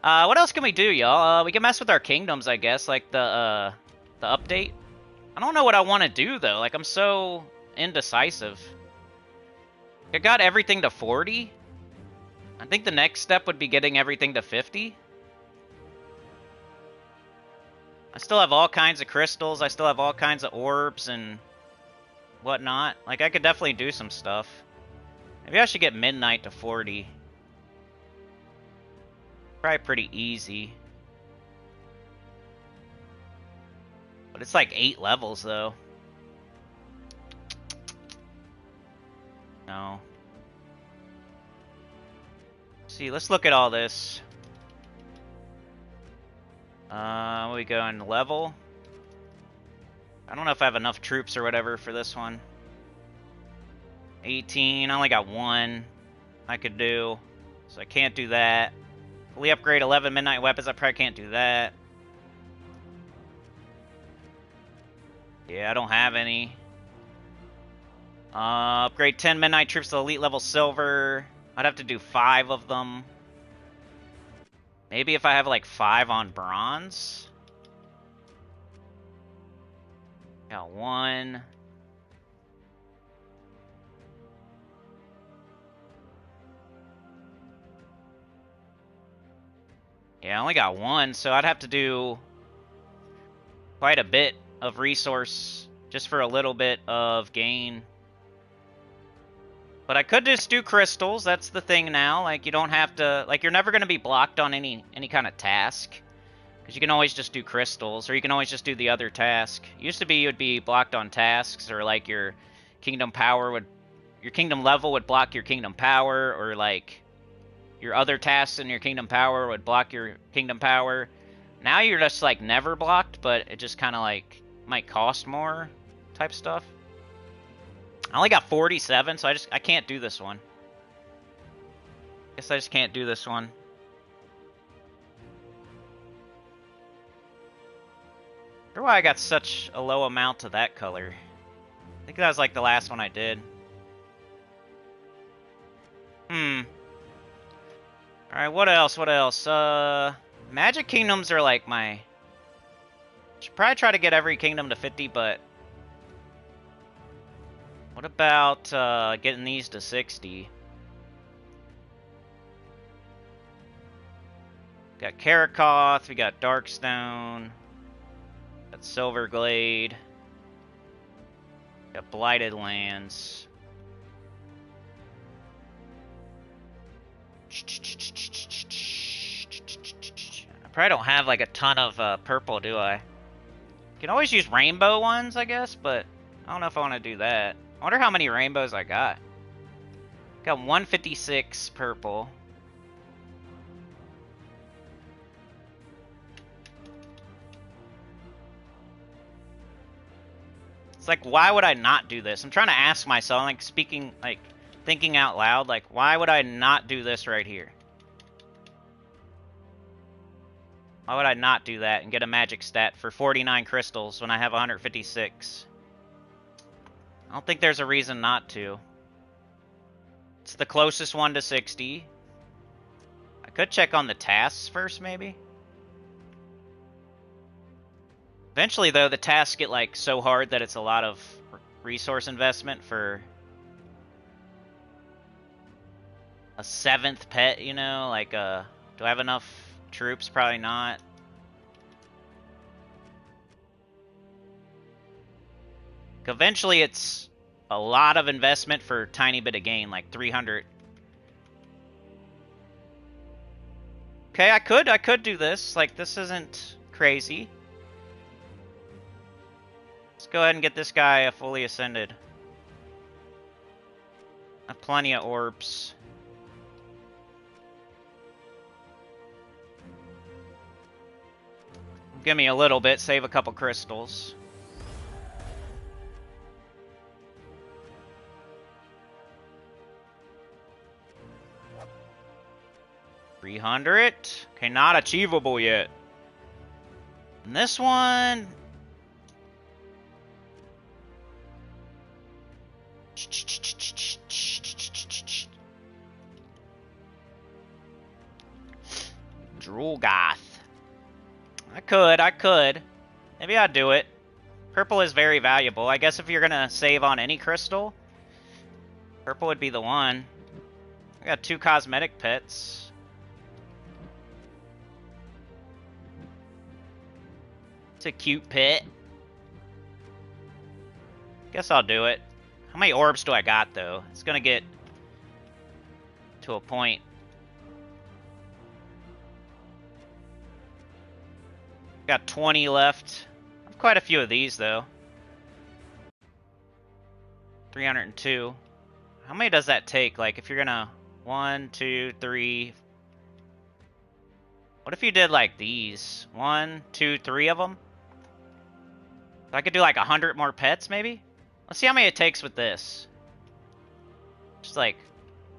A: What else can we do, y'all? We can mess with our kingdoms, I guess, like the update. I don't know what I want to do, though. Like, I'm so indecisive. I got everything to 40. I think the next step would be getting everything to 50. I still have all kinds of crystals. I still have all kinds of orbs and whatnot. Like, I could definitely do some stuff. Maybe I should get Midnight to 40. Probably pretty easy. But it's like 8 levels, though. No. See, let's look at all this. We go on level. I don't know if I have enough troops or whatever for this one. 18, I only got 1 I could do. So I can't do that. Fully upgrade 11 Midnight Weapons, I probably can't do that. Yeah, I don't have any. Upgrade 10 Midnight Troops to Elite Level Silver. I'd have to do 5 of them. Maybe if I have like 5 on Bronze. Got 1. Yeah, I only got 1, so I'd have to do quite a bit of resource just for a little bit of gain. But I could just do crystals. That's the thing now. Like, you don't have to... Like, you're never going to be blocked on any kind of task. Because you can always just do crystals, or you can always just do the other task. It used to be you would be blocked on tasks, or like your kingdom power would... Your kingdom level would block your kingdom power, or like... Your other tasks in your kingdom power would block your kingdom power. Now you're just like never blocked, but it just kind of like might cost more type stuff. I only got 47, so I can't do this one. Guess I just can't do this one. I wonder why I got such a low amount of that color. I think that was like the last one I did. Alright, what else? What else? Magic Kingdoms are like my... Should probably try to get every kingdom to 50, but... What about getting these to 60? Got Karakoth, we got Darkstone, got Silverglade, got Blighted Lands. Probably don't have like a ton of purple, do I? Can always use rainbow ones, I guess, but I don't know if I want to do that. I wonder how many rainbows I got. Got 156 purple. It's like, why would I not do this? I'm trying to ask myself, like speaking, like thinking out loud, like why would I not do this right here? Why would I not do that and get a magic stat for 49 crystals when I have 156? I don't think there's a reason not to. It's the closest one to 60. I could check on the tasks first, maybe. Eventually, though, the tasks get like so hard that it's a lot of resource investment for a 7th pet, you know? Like, do I have enough troops? Probably not. Eventually, it's a lot of investment for a tiny bit of gain, like 300. Okay, I could do this. Like, this isn't crazy. Let's go ahead and get this guy fully ascended. I have plenty of orbs. Give me a little bit, save a couple crystals. $300. Okay, not achievable yet. And this one... Droolgoth. I could. Maybe I'd do it. Purple is very valuable. I guess if you're gonna save on any crystal, purple would be the one. I got 2 cosmetic pets. It's a cute pet. Guess I'll do it. How many orbs do I got, though? It's gonna get to a point. Got 20 left. I have quite a few of these, though. 302. How many does that take? Like, if you're gonna... 1, 2, 3... What if you did, like, these? 1, 2, 3 of them? I could do, like, 100 more pets, maybe? Let's see how many it takes with this. Just, like,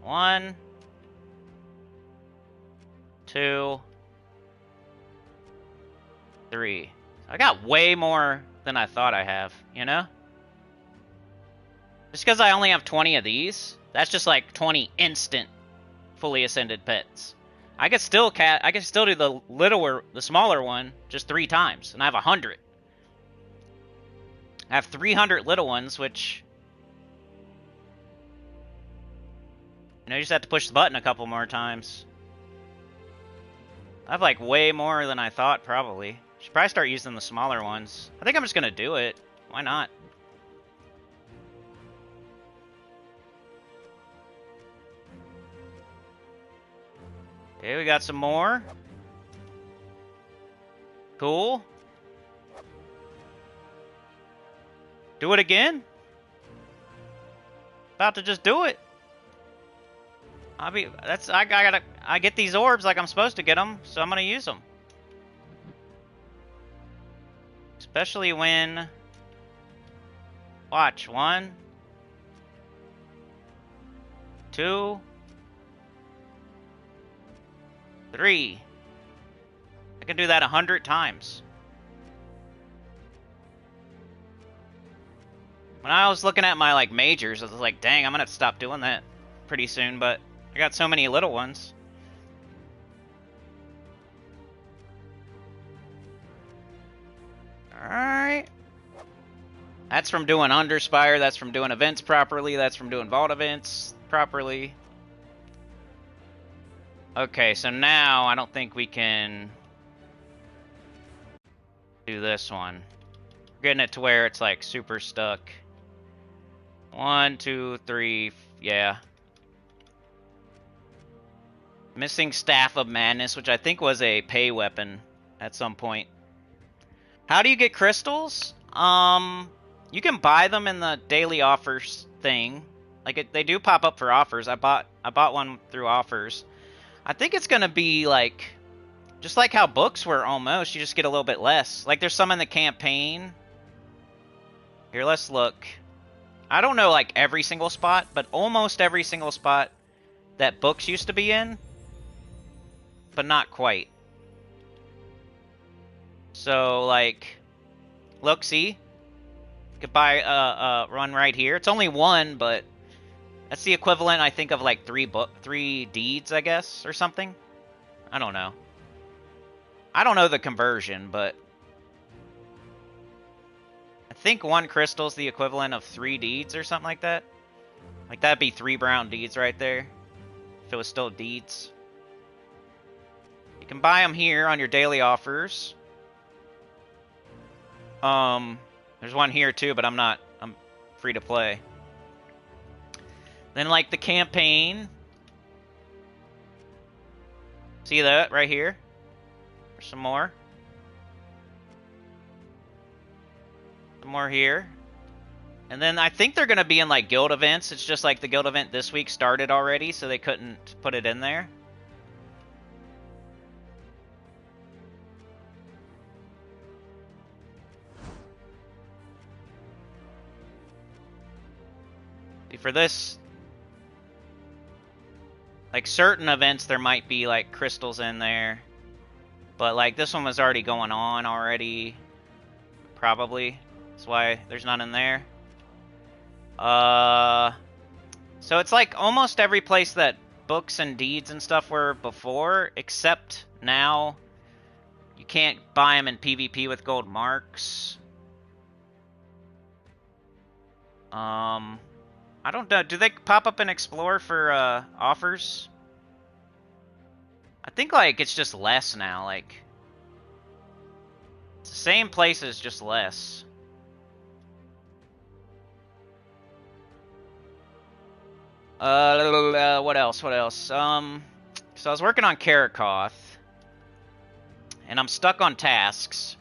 A: 1... 2... 3. I got way more than I thought I have, you know? Just because I only have 20 of these, that's just like 20 instant fully ascended pets. I could still do the smaller one just 3 times, and I have 100. I have 300 little ones, which, you know, you just have to push the button a couple more times. I have like way more than I thought, probably. Should probably start using the smaller ones. I think I'm just gonna do it. Why not? Okay, we got some more. Cool. Do it again? About to just do it. I get these orbs like I'm supposed to get them, so I'm gonna use them. Especially when... Watch. 1... 2... 3. I can do that 100 times. When I was looking at my, like, majors, I was like, dang, I'm gonna have to stop doing that pretty soon, but I got so many little ones. Alright. That's from doing Underspire, that's from doing events properly, that's from doing Vault events properly. Okay, so now I don't think we can do this one. We're getting it to where it's like super stuck. 1, 2, 3, yeah. Missing Staff of Madness, which I think was a pay weapon at some point. How do you get crystals? You can buy them in the daily offers thing. Like they do pop up for offers. I bought one through offers. I think it's gonna be like just like how books were almost. You just get a little bit less. Like there's some in the campaign. Here, let's look. I don't know like every single spot, but almost every single spot that books used to be in, but not quite. So like, look, see, you could buy run right here. It's only one, but that's the equivalent, I think, of like three deeds, I guess, or something. I don't know. I don't know the conversion, but I think one crystal is the equivalent of 3 deeds or something like that. Like that'd be 3 brown deeds right there, if it was still deeds. You can buy them here on your daily offers. There's one here too, but I'm free to play. Then like the campaign. See that right here? There's some more. Some more here. And then I think they're going to be in like guild events. It's just like the guild event this week started already, so they couldn't put it in there. For this, like certain events, there might be like crystals in there, but like this one was already going on already, probably. That's why there's none in there. So it's like almost every place that books and deeds and stuff were before, except now you can't buy them in PvP with gold marks. I don't know. Do they pop up in Explore for offers? I think like it's just less now. Like it's the same places, just less. What else? What else? So I was working on Karakoth, and I'm stuck on tasks.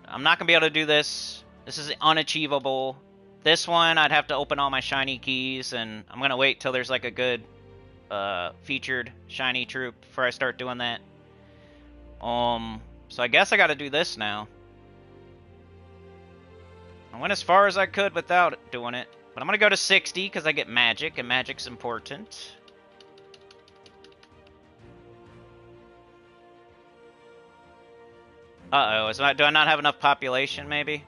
A: I'm not gonna be able to do this. This is unachievable. This one, I'd have to open all my shiny keys, and I'm gonna wait till there's like a good featured shiny troop before I start doing that. So I guess I gotta do this now. I went as far as I could without doing it. But I'm gonna go to 60 because I get magic, and magic's important. Uh-oh, do I not have enough population, maybe?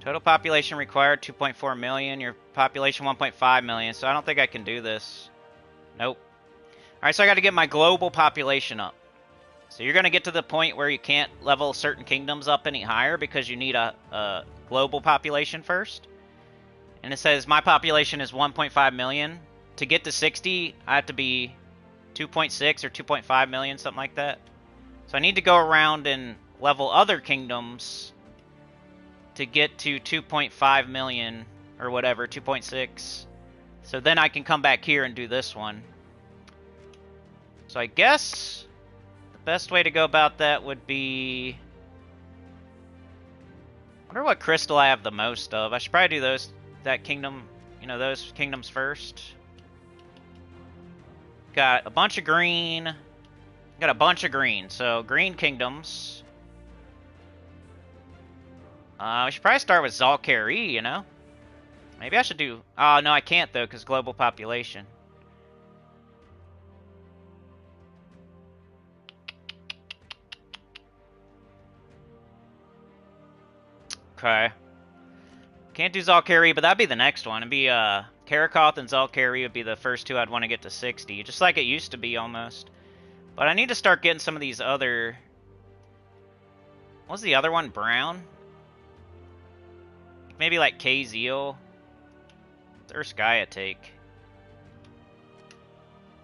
A: Total population required 2.4 million. Your population 1.5 million. So I don't think I can do this. Nope. Alright, so I got to get my global population up. So you're going to get to the point where you can't level certain kingdoms up any higher because you need a global population first. And it says my population is 1.5 million. To get to 60, I have to be 2.6 or 2.5 million, something like that. So I need to go around and level other kingdoms to get to 2.5 million or whatever, 2.6. So then I can come back here and do this one. So I guess the best way to go about that would be... I wonder what crystal I have the most of. I should probably do that kingdom, those kingdoms first. Got a bunch of green. Got a bunch of green. So green kingdoms. We should probably start with Zalkari, Maybe I should do... Oh, no, I can't, though, because global population. Okay. Can't do Zalkari, but that'd be the next one. It'd be, Karakoth and Zalkari would be the first two I'd want to get to 60. Just like it used to be, almost. But I need to start getting some of these other... What was the other one? Brown? Maybe like K-Zeal. What's Urskaya take?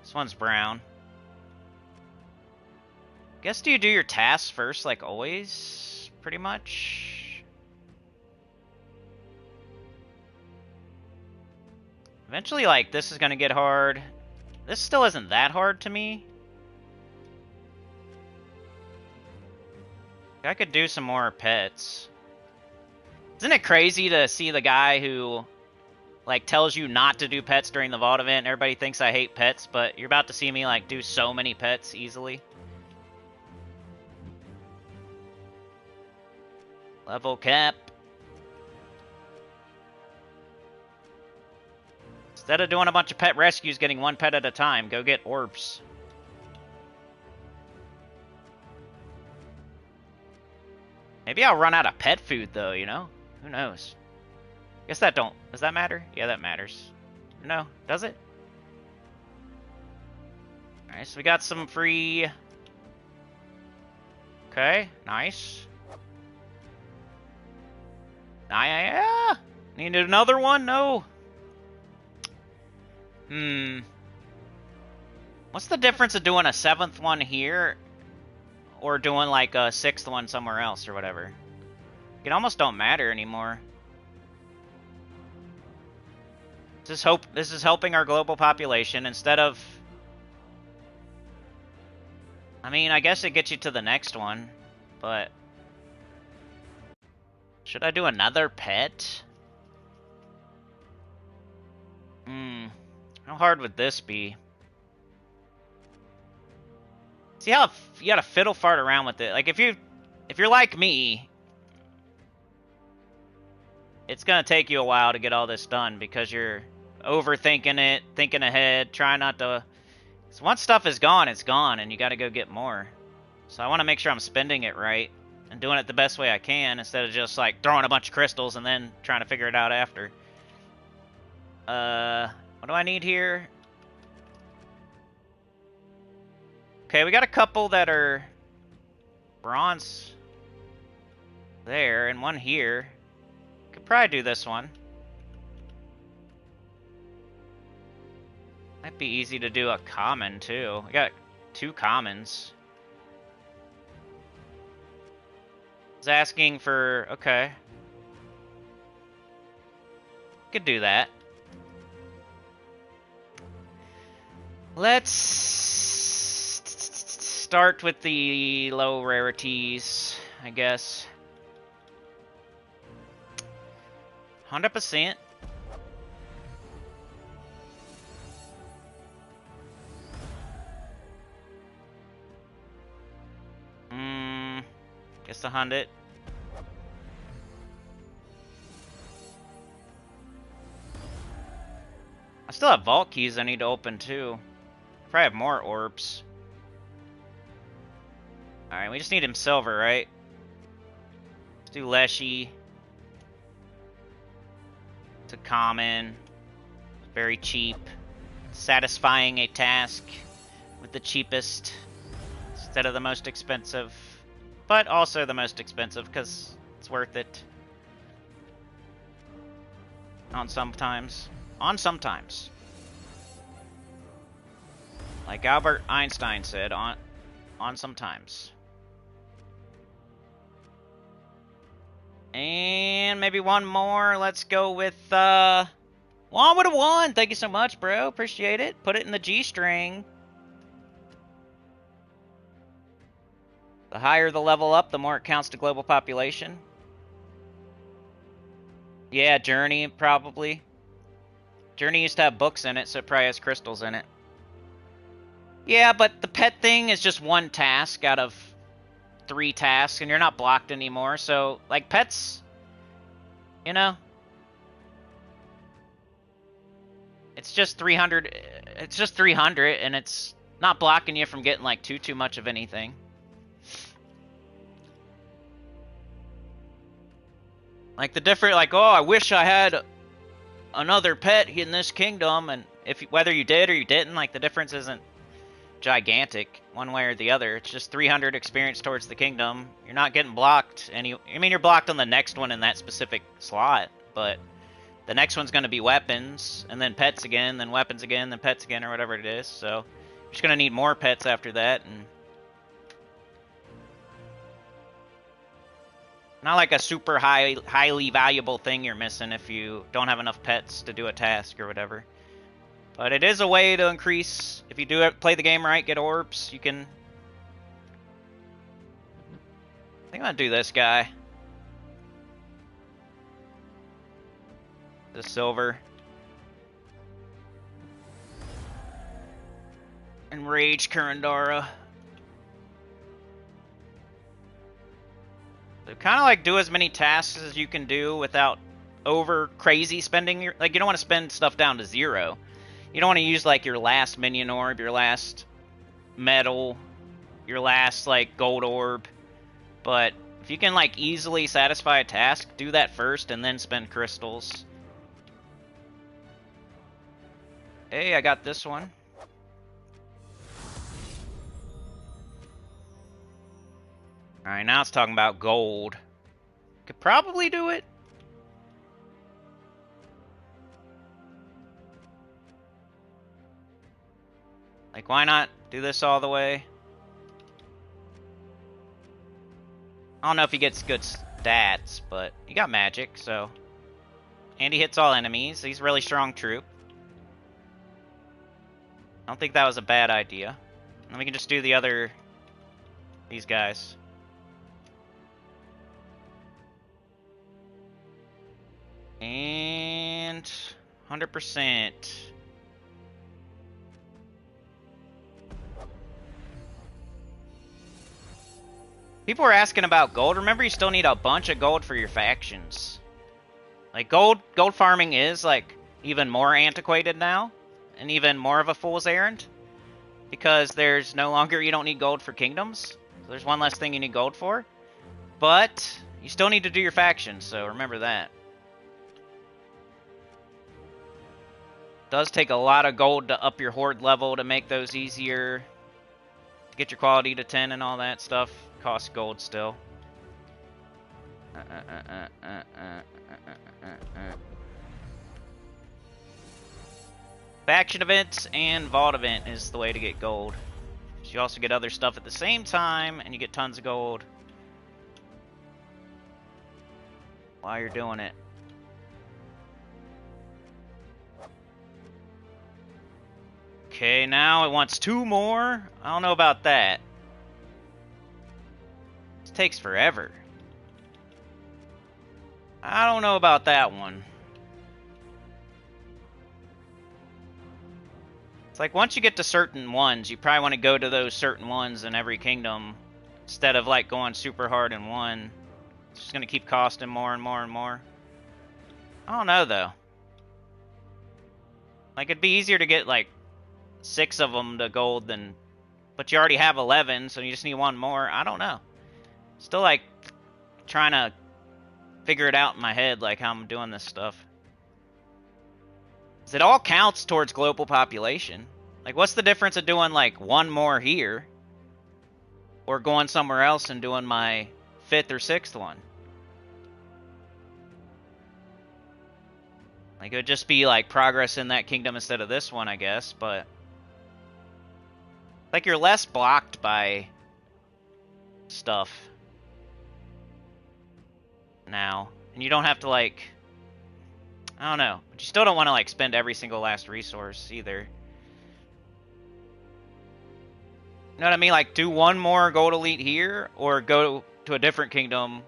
A: This one's brown. Guess do you do your tasks first like always? Pretty much. Eventually like this is gonna get hard. This still isn't that hard to me. I could do some more pets. Isn't it crazy to see the guy who, like, tells you not to do pets during the vault event and everybody thinks I hate pets, but you're about to see me, like, do so many pets easily. Level cap. Instead of doing a bunch of pet rescues, getting one pet at a time, go get orbs. Maybe I'll run out of pet food, though, you know? Who knows? Guess that don't... Does that matter? Yeah, that matters. No, does it? Alright, so we got some free... Okay, nice. Yeah! Need another one? No. What's the difference of doing a 7th one here or doing like a 6th one somewhere else or whatever? It almost don't matter anymore. This is helping our global population instead of... I mean, I guess it gets you to the next one, but... Should I do another pet? How hard would this be? See how you gotta fiddle fart around with it. Like if you're like me, it's gonna take you a while to get all this done because you're overthinking it, thinking ahead, trying not to. So once stuff is gone, it's gone, and you gotta go get more. So I want to make sure I'm spending it right and doing it the best way I can instead of just like throwing a bunch of crystals and then trying to figure it out after. What do I need here? Okay, we got a couple that are bronze there and one here. Could probably do this one. Might be easy to do a common too. I got 2 commons. It's asking for, okay. Could do that. Let's start with the low rarities, I guess. 100%. Guess 100. I still have vault keys I need to open too. Probably have more orbs. Alright, we just need him silver, right? Let's do Leshy. It's a common. Very cheap. Satisfying a task with the cheapest instead of the most expensive. But also the most expensive because it's worth it. On sometimes. On sometimes. Like Albert Einstein said, on sometimes. And maybe one more. Let's go with Juan with a 1. Thank you so much, bro. Appreciate it. Put it in the G string. The higher the level up, the more it counts to global population. Yeah, Journey, probably. Journey used to have books in it, so it probably has crystals in it. Yeah, but the pet thing is just 1 task out of 3 tasks, and you're not blocked anymore. So, like, pets, you know, it's just 300. It's just 300, and it's not blocking you from getting like too much of anything. Like the different, like, oh, I wish I had another pet in this kingdom, and whether you did or you didn't, like the difference isn't gigantic one way or the other. It's just 300 experience towards the kingdom. You're not getting blocked I mean, you're blocked on the next one in that specific slot, but the next one's going to be weapons, and then pets again, then weapons again, then pets again, or whatever it is. So you're just going to need more pets after that, and not like a super highly valuable thing you're missing if you don't have enough pets to do a task or whatever. But it is a way to increase, if you do play the game right, get orbs, you can... I think I'm gonna do this guy. The silver. Enrage Kurandara. So kind of like do as many tasks as you can do without over crazy spending your, like you don't want to spend stuff down to 0. You don't want to use like your last minion orb, your last medal, your last like gold orb. But if you can like easily satisfy a task, do that first and then spend crystals. Hey, I got this one. Alright, now it's talking about gold. Could probably do it. Like, why not do this all the way? I don't know if he gets good stats, but he got magic, so... And he hits all enemies. He's a really strong troop. I don't think that was a bad idea. And we can just do the other... these guys. And... 100%. People were asking about gold. Remember, you still need a bunch of gold for your factions. Like, gold farming is, like, even more antiquated now. And even more of a fool's errand. Because there's no longer, you don't need gold for kingdoms. So there's one less thing you need gold for. But, you still need to do your factions, so remember that. Does take a lot of gold to up your horde level to make those easier. To get your quality to 10 and all that stuff. Costs gold still. Faction events and vault event is the way to get gold. So you also get other stuff at the same time, and you get tons of gold while you're doing it. Okay, now it wants 2 more. I don't know about that. This takes forever. I don't know about that one. It's like once you get to certain ones, you probably want to go to those certain ones in every kingdom instead of like going super hard in one. It's just going to keep costing more and more and more. I don't know though. Like it'd be easier to get like 6 of them to gold than, but you already have 11, so you just need 1 more. I don't know. Still like trying to figure it out in my head, like how I'm doing this stuff. It all counts towards global population. Like, what's the difference of doing, like, 1 more here? Or going somewhere else and doing my 5th or 6th one? Like, it would just be, like, progress in that kingdom instead of this one, I guess, but... Like, you're less blocked by... stuff. Now. And you don't have to, like... I don't know. But you still don't want to, like, spend every single last resource, either. You know what I mean? Like, do 1 more gold elite here, or go to a different kingdom.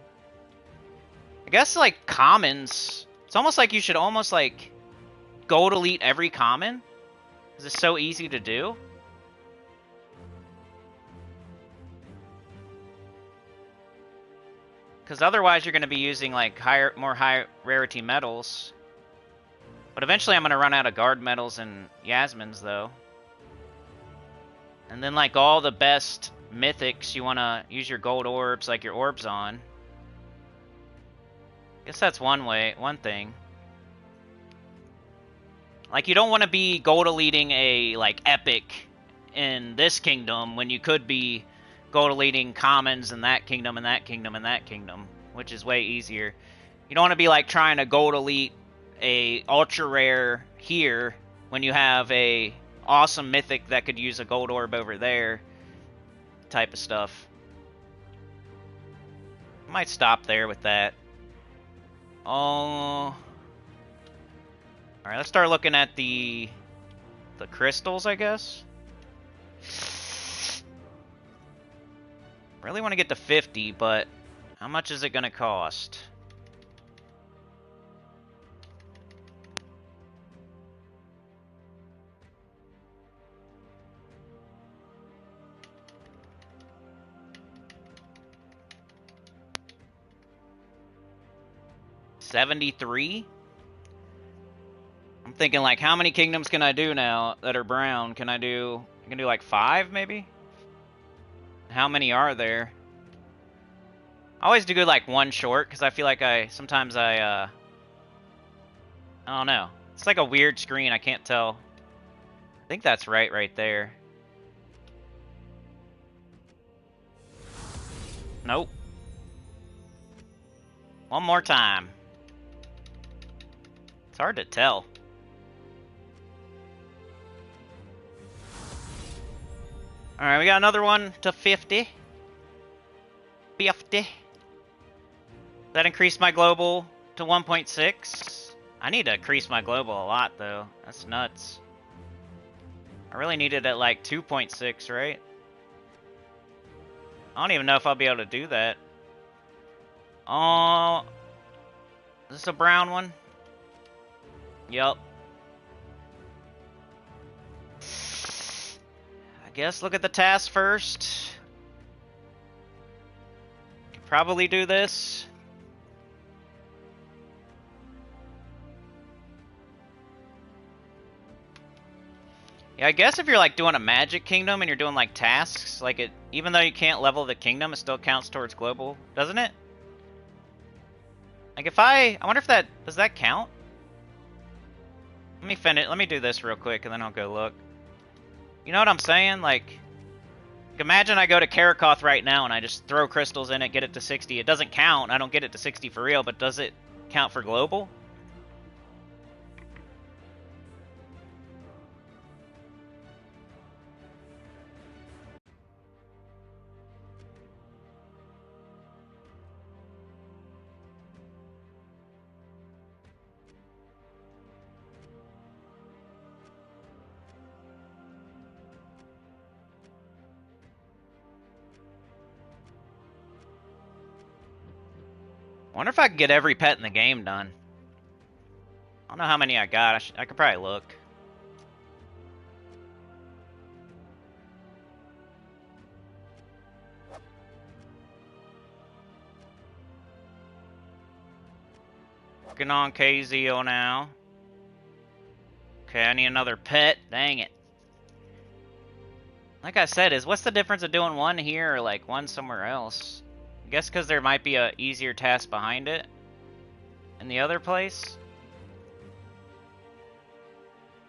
A: I guess, like, commons. It's almost like you should almost, like, gold elite every common. Because it's so easy to do. Because otherwise you're going to be using, like, more high rarity metals. But eventually I'm going to run out of guard medals and Yasmins, though. And then, like, all the best mythics, you want to use your gold orbs, like your orbs on. Guess that's one thing. Like, you don't want to be gold eliting a, like, epic in this kingdom when you could be gold eliting commons in that kingdom and that kingdom and that kingdom, which is way easier. You don't want to be, like, trying to gold elite a ultra rare here when you have a awesome mythic that could use a gold orb over there type of stuff. I might stop there with that. Oh, alright, let's start looking at the the crystals, I guess. Really want to get to 50, but how much is it going to cost? $73? I'm thinking, like, how many kingdoms can I do now that are brown? I can do like 5, maybe? How many are there? I always do like one short, because I feel like sometimes I don't know. It's like a weird screen, I can't tell. I think that's right there. Nope. One more time. It's hard to tell. Alright, we got another one to 50. 50. That increased my global to 1.6. I need to increase my global a lot, though. That's nuts. I really need it at like 2.6, right? I don't even know if I'll be able to do that. Oh, is this a brown one? Yup. I guess look at the task first. Probably do this. Yeah, I guess if you're like doing a magic kingdom and you're doing like tasks, like even though you can't level the kingdom, it still counts towards global, doesn't it? Like if I wonder if does that count? Let me finish. Let me do this real quick and then I'll go look. You know what I'm saying? Like imagine I go to Karakoth right now and I just throw crystals in it, get it to 60. It doesn't count. I don't get it to 60 for real, but does it count for global? I wonder if I can get every pet in the game done. I don't know how many I got. I could probably look. Working on KZO now. Okay, I need another pet. Dang it. Like I said, what's the difference of doing one here or like one somewhere else? I guess because there might be a easier task behind it in the other place.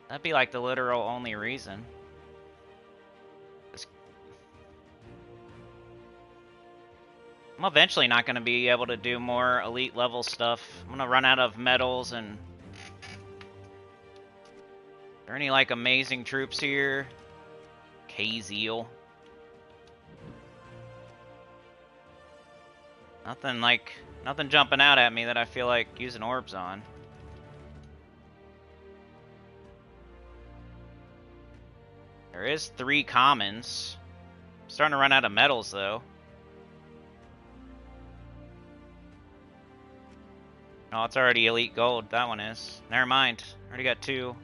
A: That'd be like the literal only reason. I'm eventually not going to be able to do more elite level stuff. I'm going to run out of medals and... Are there any like amazing troops here? K-Zeal. Nothing jumping out at me that I feel like using orbs on. There is 3 commons. I'm starting to run out of medals though. Oh, it's already elite gold. That one is. Never mind. Already got 2.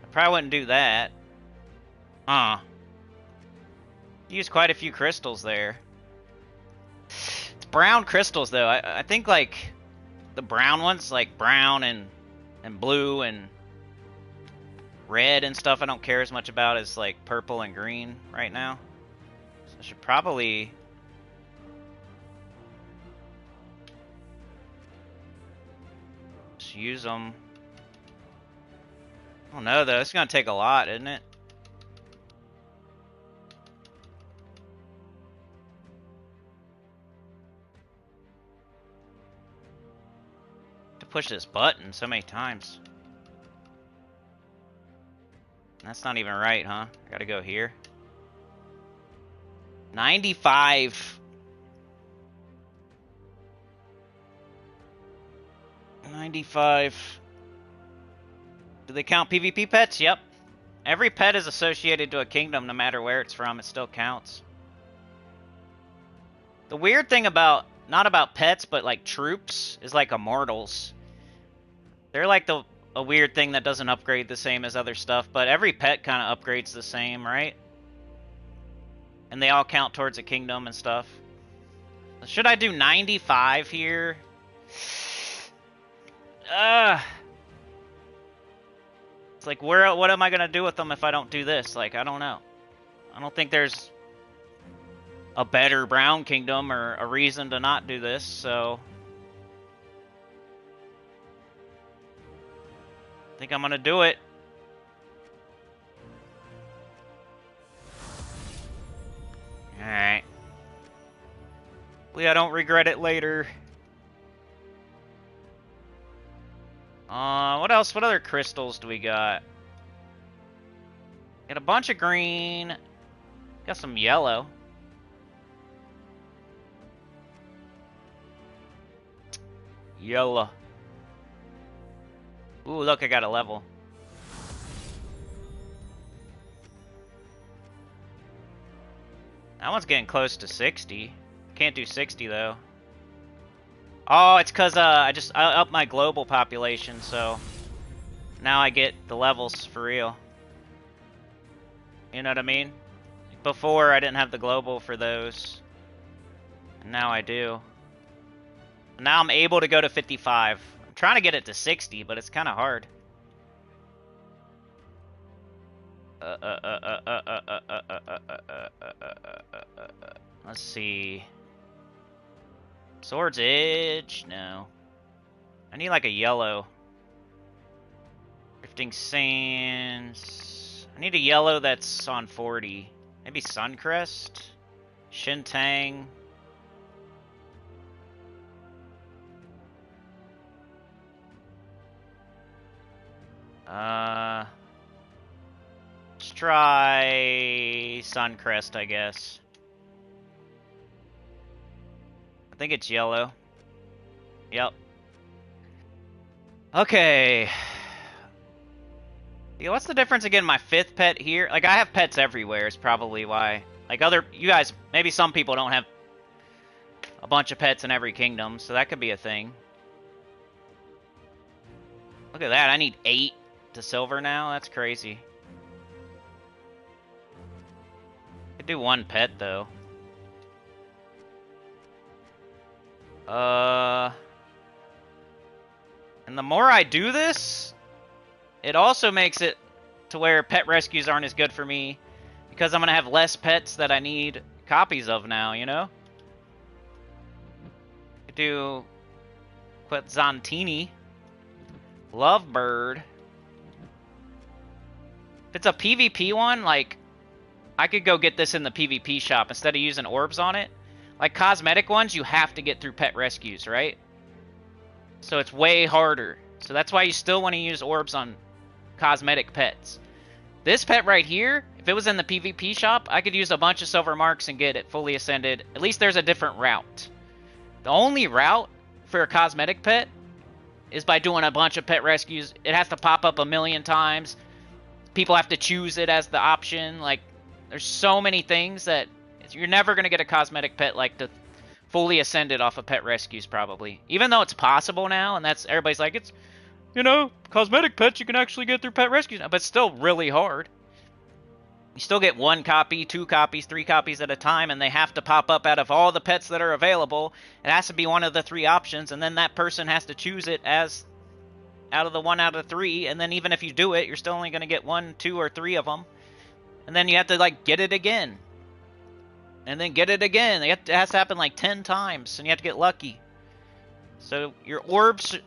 A: I probably wouldn't do that. Use quite a few crystals there. It's brown crystals though. I think like the brown ones, like brown and blue and red and stuff, I don't care as much about as like purple and green right now. So I should probably just use them. I don't know though. It's gonna take a lot, isn't it? To push this button so many times. That's not even right, huh? I gotta go here. 95. 95. Do they count PvP pets? Yep. Every pet is associated to a kingdom no matter where it's from. It still counts. The weird thing about, not about pets, but like troops, is like immortals. They're like a weird thing that doesn't upgrade the same as other stuff, but every pet kind of upgrades the same, right? And they all count towards a kingdom and stuff. Should I do 95 here? It's like, what am I going to do with them if I don't do this? Like, I don't know. I don't think there's a better brown kingdom or a reason to not do this, so I think I'm going to do it. Alright. Hopefully I don't regret it later. What else? What other crystals do we got? Got a bunch of green. Got some yellow. Yellow. Ooh, look, I got a level. That one's getting close to 60. Can't do 60 though. Oh, it's because I upped my global population, so now I get the levels for real. You know what I mean? Before I didn't have the global for those, and now I do. Now I'm able to go to 55. I'm trying to get it to 60, but it's kind of hard. Let's see. Sword's Edge? No. I need like a yellow. Drifting Sands. I need a yellow that's on 40. Maybe Suncrest? Shintang. Let's try Suncrest, I guess. I think it's yellow. Yep. Okay. Yeah, what's the difference again? My 5th pet here? Like, I have pets everywhere is probably why. Like, you guys, maybe some people don't have a bunch of pets in every kingdom, so that could be a thing. Look at that, I need 8 to silver now? That's crazy. Could do 1 pet, though. And the more I do this, it also makes it to where pet rescues aren't as good for me because I'm going to have less pets that I need copies of now, you know? Could do Quetzantini, Lovebird. If it's a PvP one, like, I could go get this in the PvP shop instead of using orbs on it. Like, cosmetic ones, you have to get through pet rescues, right? So it's way harder. So that's why you still want to use orbs on cosmetic pets. This pet right here, if it was in the PvP shop, I could use a bunch of silver marks and get it fully ascended. At least there's a different route. The only route for a cosmetic pet is by doing a bunch of pet rescues. It has to pop up a million times. People have to choose it as the option. Like, there's so many things that you're never going to get a cosmetic pet like the fully ascended off of pet rescues, probably. Even though it's possible now, and that's, everybody's like, it's, you know, cosmetic pets you can actually get through pet rescues now, but it's still really hard. You still get 1 copy, 2 copies, 3 copies at a time, and they have to pop up out of all the pets that are available. It has to be one of the 3 options, and then that person has to choose it as out of the 1 out of 3, and then even if you do it, you're still only going to get 1, 2, or 3 of them. And then you have to, like, get it again. And then get it again. It has to happen like 10 times, and you have to get lucky. So your orbs,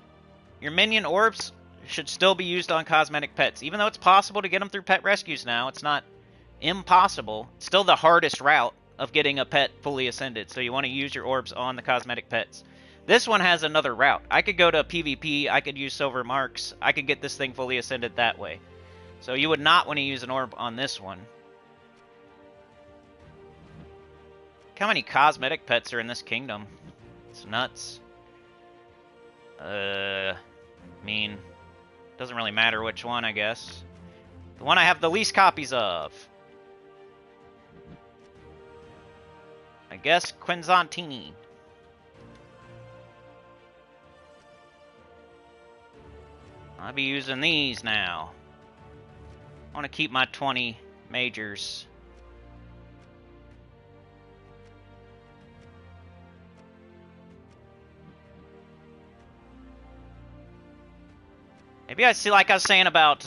A: your minion orbs, should still be used on cosmetic pets. Even though it's possible to get them through pet rescues now, it's not impossible. It's still the hardest route of getting a pet fully ascended. So you want to use your orbs on the cosmetic pets. This one has another route. I could go to PvP, I could use silver marks, I could get this thing fully ascended that way. So you would not want to use an orb on this one. Look how many cosmetic pets are in this kingdom. It's nuts. I mean, doesn't really matter which one, I guess. The one I have the least copies of. I guess Quinzantini. I'll be using these now. I want to keep my 20 majors. Maybe I see, like I was saying about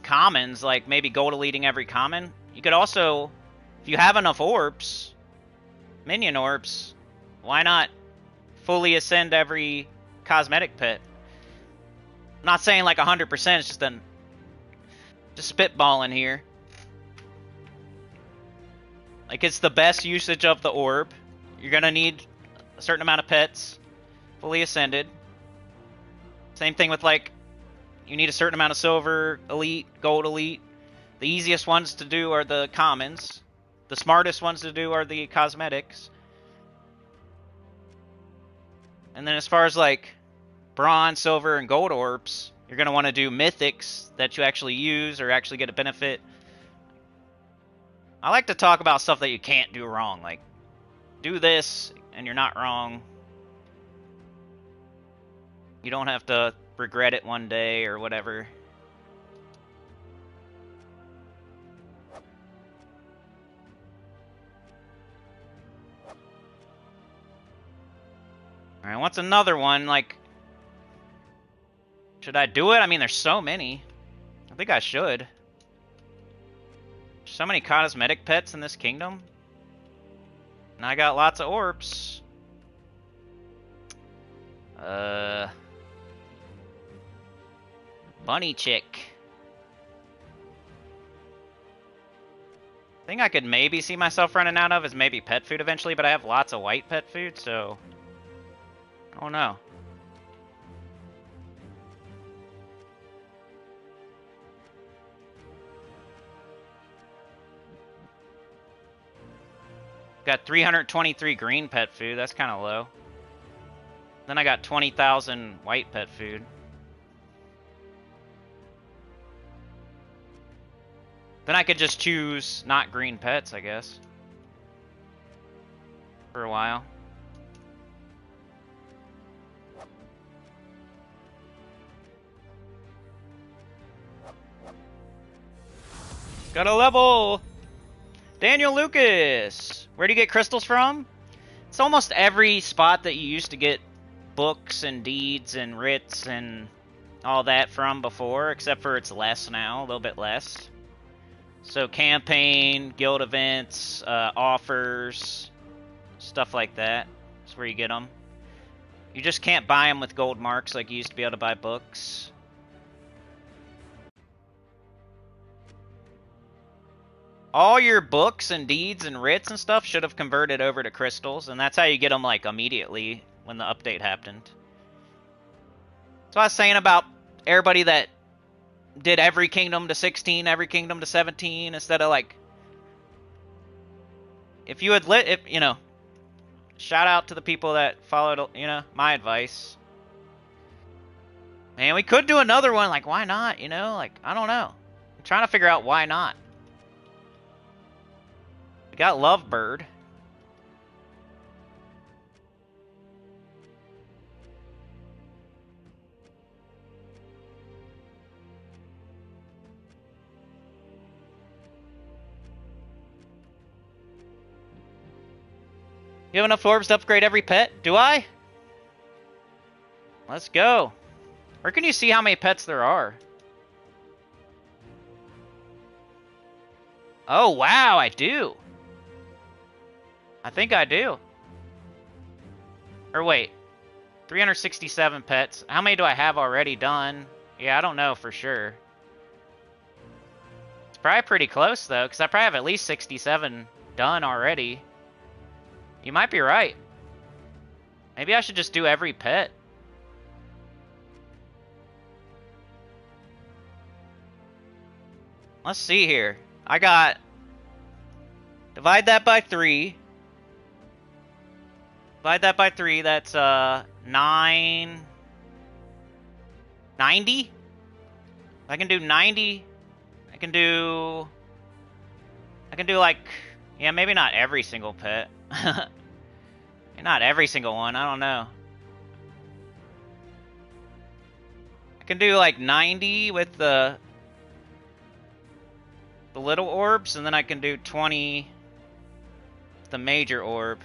A: commons, like maybe gold deleting every common. You could also, if you have enough orbs, minion orbs, why not fully ascend every cosmetic pet? I'm not saying like 100%, it's just spitballing here. Like, it's the best usage of the orb. You're gonna need a certain amount of pets fully ascended. Same thing with, like, you need a certain amount of silver elite, gold elite. The easiest ones to do are the commons. The smartest ones to do are the cosmetics. And then as far as, like, bronze, silver, and gold orbs, you're going to want to do mythics that you actually use or actually get a benefit. I like to talk about stuff that you can't do wrong. Like, do this, and you're not wrong. You don't have to regret it one day or whatever. Alright, what's another one? Like, should I do it? I mean, there's so many. I think I should. There's so many cosmetic pets in this kingdom. And I got lots of orbs. Bunny chick. Thing I could maybe see myself running out of is maybe pet food eventually, but I have lots of white pet food, so I don't know. Got 323 green pet food, that's kind of low. Then I got 20,000 white pet food. Then I could just choose not green pets, I guess. For a while. Got a level! Daniel Lucas! Where do you get crystals from? It's almost every spot that you used to get books and deeds and writs and all that from before, except for it's less now, a little bit less. So campaign, guild events, offers, stuff like that. That's where you get them. You just can't buy them with gold marks like you used to be able to buy books. All your books and deeds and writs and stuff should have converted over to crystals, and that's how you get them, like, immediately when the update happened. So I was saying about everybody that did every kingdom to 16, every kingdom to 17, instead of, like, if you had you know, shout out to the people that followed, you know, my advice. Man, we could do another one, like, why not, you know, like, I don't know. I'm trying to figure out why not. We got Lovebird. You have enough orbs to upgrade every pet? Do I? Let's go. Where can you see how many pets there are? Oh, wow, I do. I think I do. Or wait. 367 pets. How many do I have already done? Yeah, I don't know for sure. It's probably pretty close, though, because I probably have at least 67 done already. You might be right. Maybe I should just do every pet. Let's see here. I got... Divide that by 3. Divide that by 3, that's 90? I can do 90. can do like, yeah, maybe not every single pet. Not every single one, I don't know. I can do like 90 with the little orbs, and then I can do 20 with the major orb.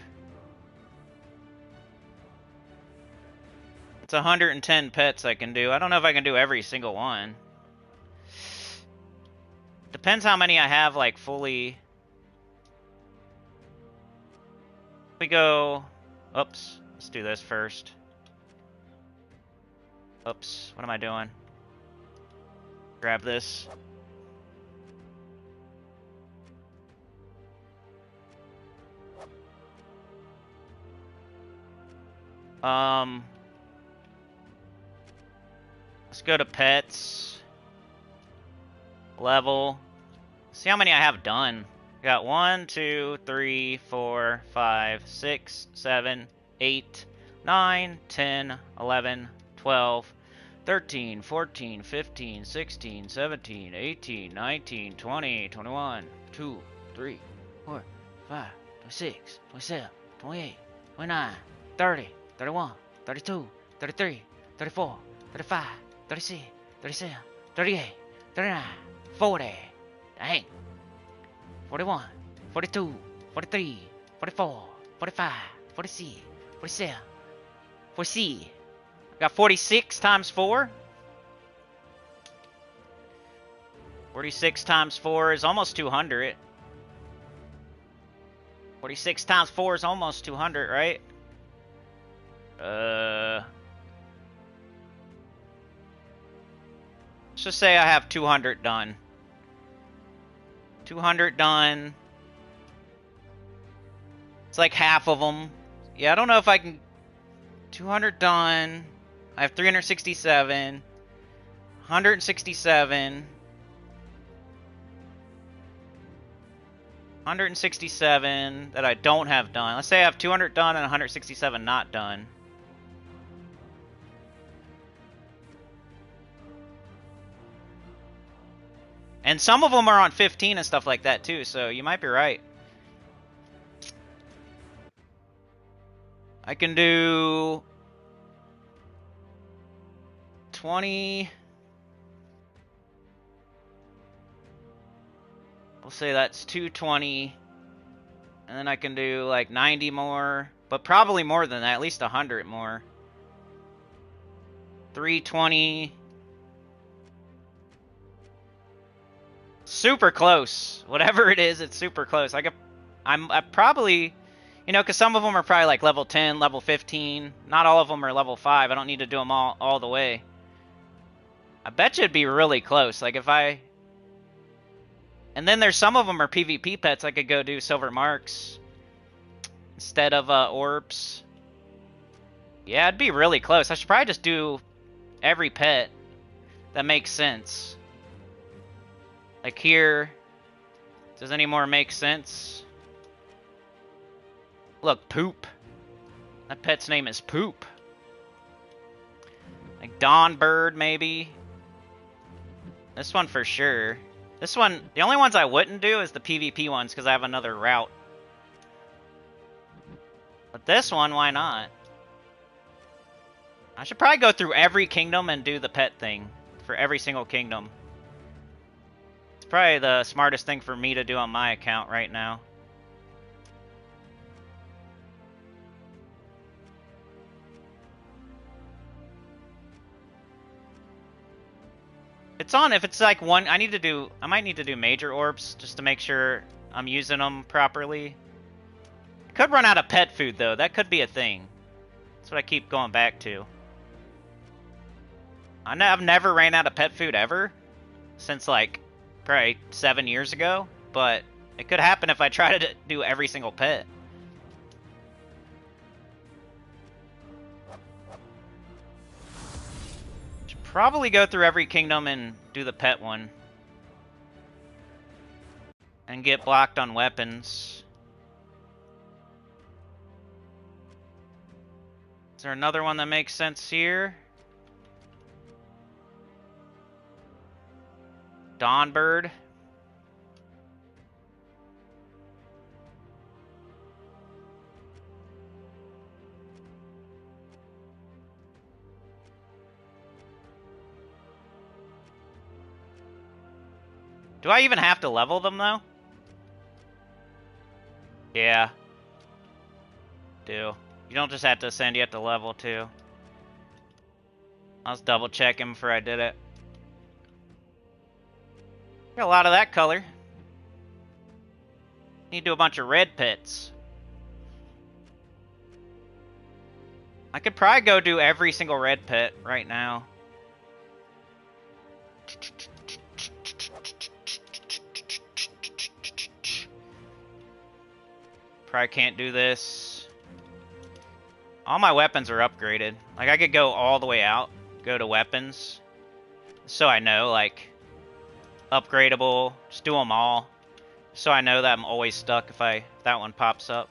A: It's 110 pets I can do. I don't know if I can do every single one. Depends how many I have, like, fully. We go... Oops. Let's do this first. Oops. What am I doing? Grab this. Let's go to pets. Level. See how many I have done. Got 1, 2, 3, 4, 5, 6, 7, 8, 9, 10, 11, 12, 13, 14, 15, 16, 17, 18, 19, 20, 21, 2, 3, 4, 5, 26, 27, 28, 29, 30, 31, 32, 33, 34, 35, 36, 37, 38, 39, 40. Dang. 41, 42, 43, 44, 45, 46, 47, 46. I got 46 times 4. 46 times 4 is almost 200. 46 times 4 is almost 200, right? Let's just say I have 200 done. 200 done. It's like half of them. Yeah, I don't know if I can... 200 done. I have 367. 167. 167 that I don't have done. Let's say I have 200 done and 167 not done. And some of them are on 15 and stuff like that too, so you might be right. I can do 20. We'll say that's 220. And then I can do like 90 more, but probably more than that, at least 100 more. 320. Super close. Whatever it is, it's super close. I probably, you know, because some of them are probably like level 10, level 15. Not all of them are level 5. I don't need to do them all the way. I bet you it'd be really close. Like if I... And then there's some of them are PvP pets. I could go do silver marks instead of orbs. Yeah, it'd be really close. I should probably just do every pet. That makes sense. Like here, does any more make sense? Look, Poop. That pet's name is Poop. Like Dawn Bird, maybe. This one for sure. This one, the only ones I wouldn't do is the PvP ones because I have another route. But this one, why not? I should probably go through every kingdom and do the pet thing for every single kingdom. Probably the smartest thing for me to do on my account right now. It's on if it's like one. I might need to do major orbs just to make sure I'm using them properly. I could run out of pet food though. That could be a thing. That's what I keep going back to. I've never ran out of pet food ever since like probably 7 years ago, but it could happen if I try to do every single pet. Should probably go through every kingdom and do the pet one. And get blocked on weapons. Is there another one that makes sense here? Dawnbird. Do I even have to level them, though? Yeah. Do. You don't just have to ascend, you have to level, too. I was double checking before I did it. Got a lot of that color. Need to do a bunch of red pits. I could probably go do every single red pit right now. Probably can't do this. All my weapons are upgraded. Like, I could go all the way out, go to weapons. So I know, like, upgradable, just do them all. So I know that I'm always stuck if that one pops up.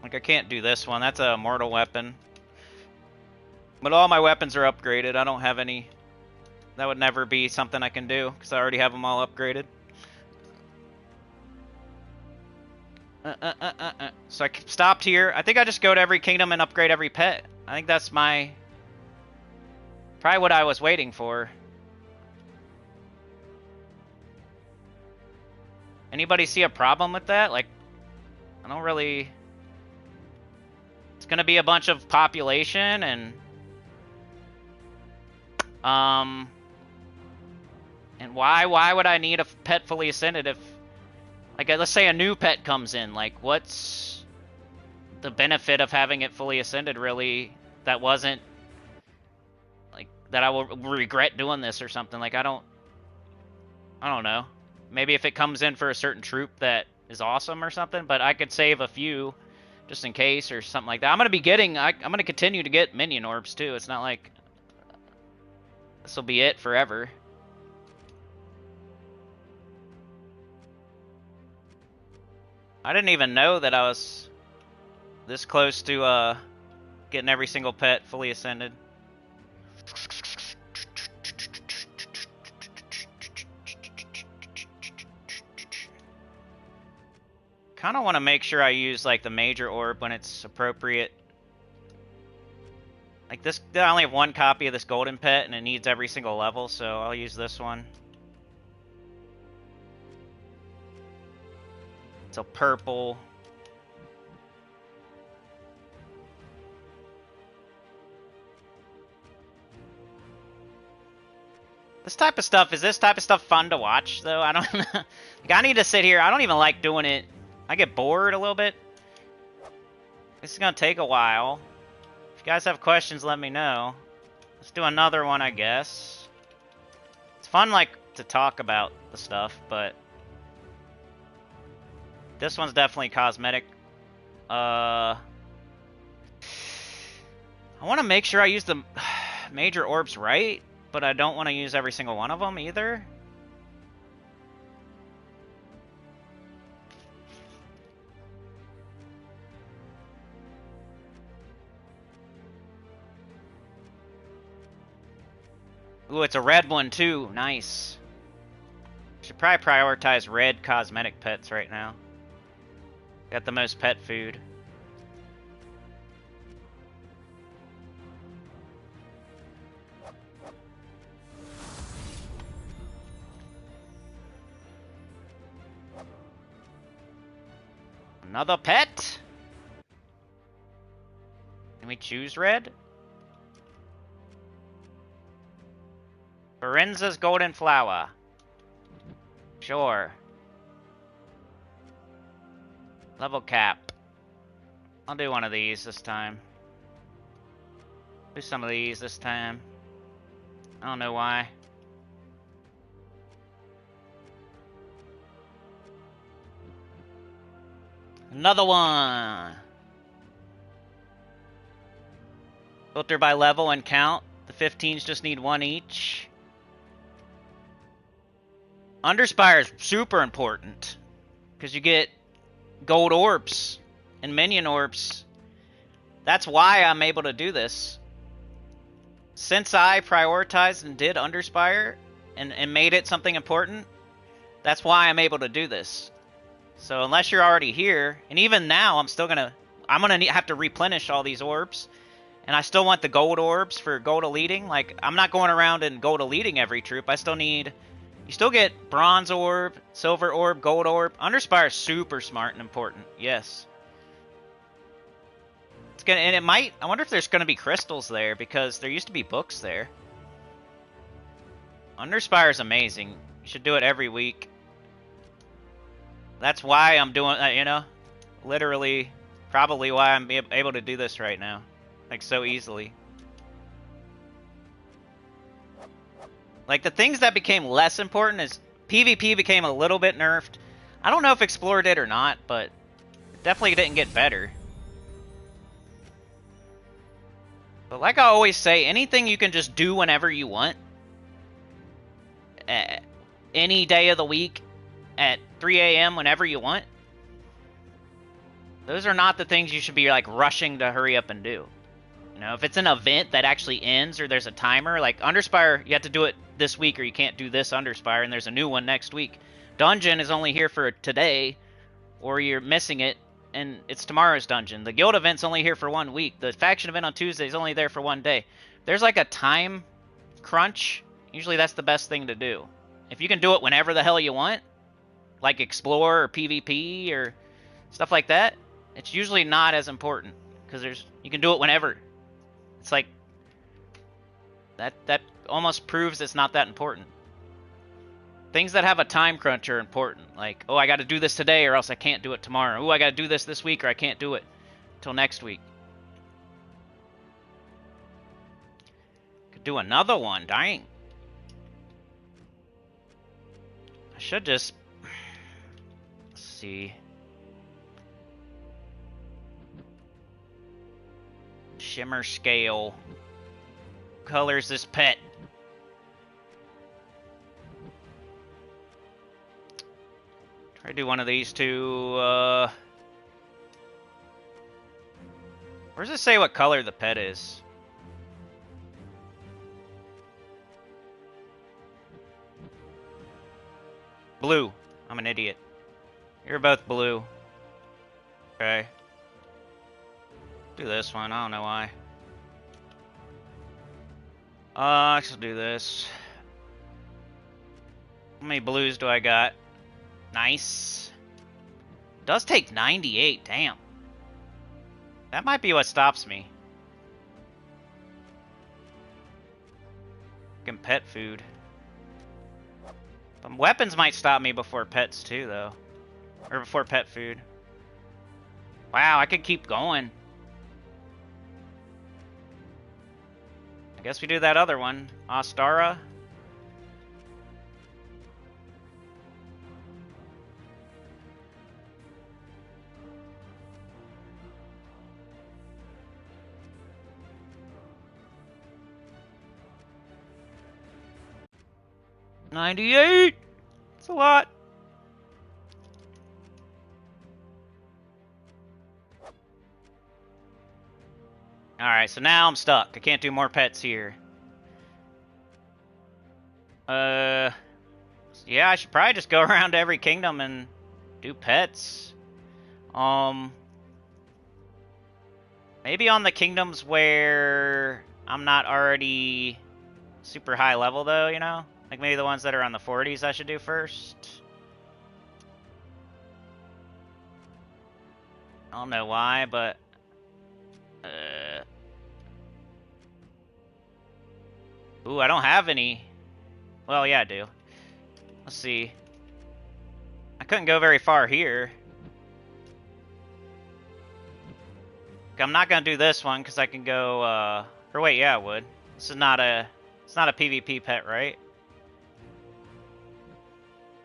A: Like, I can't do this one. That's a mortal weapon. But all my weapons are upgraded. I don't have any... That would never be something I can do, because I already have them all upgraded. So I stopped here. I think I just go to every kingdom and upgrade every pet. I think that's my... Probably what I was waiting for. Anybody see a problem with that? Like, I don't really... It's gonna be a bunch of population and... And why would I need a pet fully ascended if... Like, let's say a new pet comes in. Like, what's the benefit of having it fully ascended, really? That wasn't... Like, that I will regret doing this or something. Like, I don't know. Maybe if it comes in for a certain troop that is awesome or something, but I could save a few just in case or something like that. I'm going to be getting... I'm going to continue to get minion orbs, too. It's not like... This will be it forever. I didn't even know that I was this close to getting every single pet fully ascended. Kind of want to make sure I use like the major orb when it's appropriate. Like this, I only have one copy of this golden pet and it needs every single level, so I'll use this one. It's a purple. This type of stuff, is this type of stuff fun to watch, though? I don't know. Like, I need to sit here. I don't even like doing it. I get bored a little bit. This is going to take a while. If you guys have questions, let me know. Let's do another one, I guess. It's fun, like, to talk about the stuff, but... This one's definitely cosmetic. I want to make sure I use the major orbs right, but I don't want to use every single one of them either. Ooh, it's a red one too. Nice. Should probably prioritize red cosmetic pets right now. Got the most pet food. Another pet? Can we choose red? Ferenza's golden flower. Sure. Level cap. I'll do one of these this time. Do some of these this time. I don't know why. Another one. Filter by level and count. The 15s just need one each. Underspire is super important. Because you get gold orbs and minion orbs. That's why I'm able to do this. Since I prioritized and did Underspire and made it something important, that's why I'm able to do this. So unless you're already here, and even now I'm gonna have to replenish all these orbs And I still want the gold orbs for gold eliting. Like, I'm not going around and gold eliting every troop. I still need... You still get bronze orb, silver orb, gold orb. Underspire is super smart and important. Yes. It's gonna, and it might... I wonder if there's going to be crystals there, because there used to be books there. Underspire is amazing. You should do it every week. That's why I'm doing... you know? Literally, probably why I'm able to do this right now. Like, so easily. Like, the things that became less important is PvP became a little bit nerfed. I don't know if Explorer did or not, but it definitely didn't get better. But like I always say, anything you can just do whenever you want, any day of the week, at 3 a.m. whenever you want, those are not the things you should be, like, rushing to hurry up and do. You know, if it's an event that actually ends or there's a timer, like Underspire, you have to do it this week or you can't do this Underspire, and there's a new one next week. Dungeon is only here for today, or you're missing it, and it's tomorrow's dungeon. The guild event's only here for 1 week. The faction event on Tuesday is only there for 1 day. There's like a time crunch. Usually that's the best thing to do. If you can do it whenever the hell you want, like Explore or PvP or stuff like that, it's usually not as important, because you can do it whenever. It's like that almost proves it's not that important. Things that have a time crunch are important. Like, oh, I got to do this today or else I can't do it tomorrow. Oh, I got to do this week or I can't do it till next week. Could do another one, dang. I should just... Let's see. Shimmer scale. Colors this pet. Try to do one of these two. Where does it say what color the pet is? Blue. I'm an idiot. You're both blue. Okay. Do this one. I don't know why. I should do this. How many blues do I got? Nice. It does take 98. Damn. That might be what stops me. Fucking pet food. But weapons might stop me before pets too, though. Or before pet food. Wow, I could keep going. I guess we do that other one. Astara. $98. It's a lot. Alright, so now I'm stuck. I can't do more pets here. Yeah, I should probably just go around to every kingdom and do pets. Maybe on the kingdoms where I'm not already super high level, though, you know? Like maybe the ones that are on the 40s I should do first. I don't know why, but... Ooh, I don't have any. Well, yeah, I do. Let's see. I couldn't go very far here. I'm not gonna do this one because I can go. Or wait, yeah, I would. This is not a. It's not a PvP pet, right?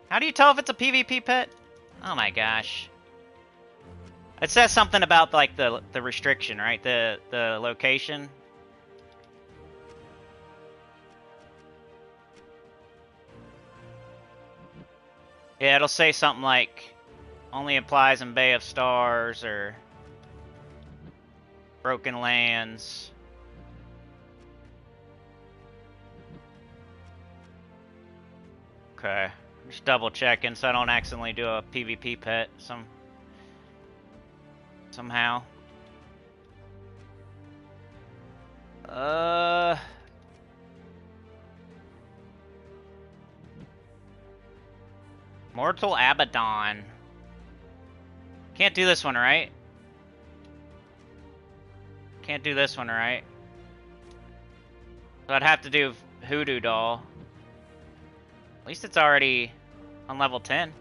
A: How do you tell if it's a PvP pet? Oh my gosh. It says something about like the restriction, right? The location. Yeah, it'll say something like only applies in Bay of Stars or Broken Lands. Okay, just double checking so I don't accidentally do a PvP pet somehow. Mortal Abaddon. Can't do this one, right? Can't do this one, right? So I'd have to do Hoodoo Doll. At least it's already on level 10.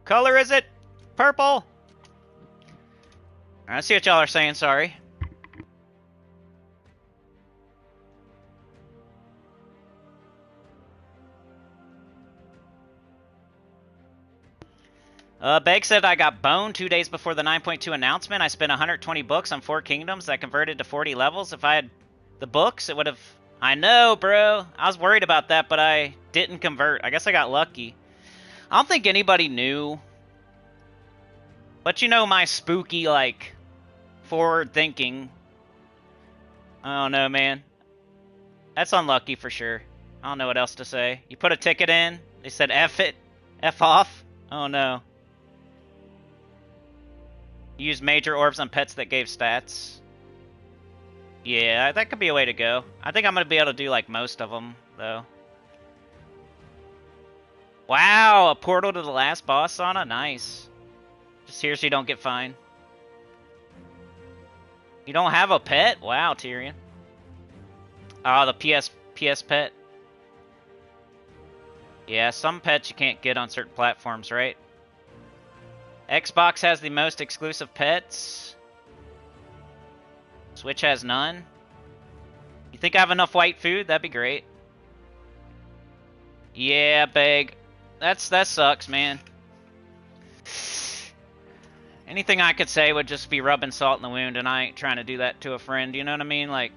A: Color is it? Purple? Alright, let's see what y'all are saying, sorry. Beg said I got boned 2 days before the 9.2 announcement. I spent 120 books on 4 kingdoms that converted to 40 levels. If I had the books, it would have... I know, bro. I was worried about that, but I didn't convert. I guess I got lucky. I don't think anybody knew. But you know my spooky, like, forward thinking. I don't know, man. That's unlucky for sure. I don't know what else to say. You put a ticket in. They said F it. F off. Oh, no. Use major orbs on pets that gave stats. Yeah, that could be a way to go. I think I'm going to be able to do, like, most of them, though. Wow, a portal to the last boss sauna? Nice. Just here so you don't get fined. You don't have a pet? Wow, Tyrion. Oh, the PS pet. Yeah, some pets you can't get on certain platforms, right? Xbox has the most exclusive pets. Switch has none. You think I have enough white food? That'd be great. Yeah, Beg. That sucks, man. Anything I could say would just be rubbing salt in the wound, and I ain't trying to do that to a friend, you know what I mean? Like,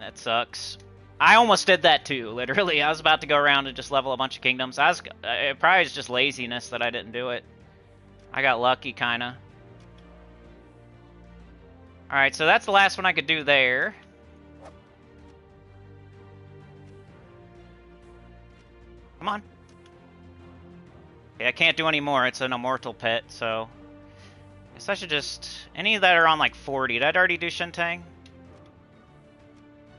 A: that sucks. I almost did that too, literally. I was about to go around and just level a bunch of kingdoms. It probably is just laziness that I didn't do it. I got lucky, kinda. Alright, so that's the last one I could do there. Come on. Okay, I can't do any more. It's an immortal pet, so... I guess I should just... Any that are on like 40. Did I already do Shentang?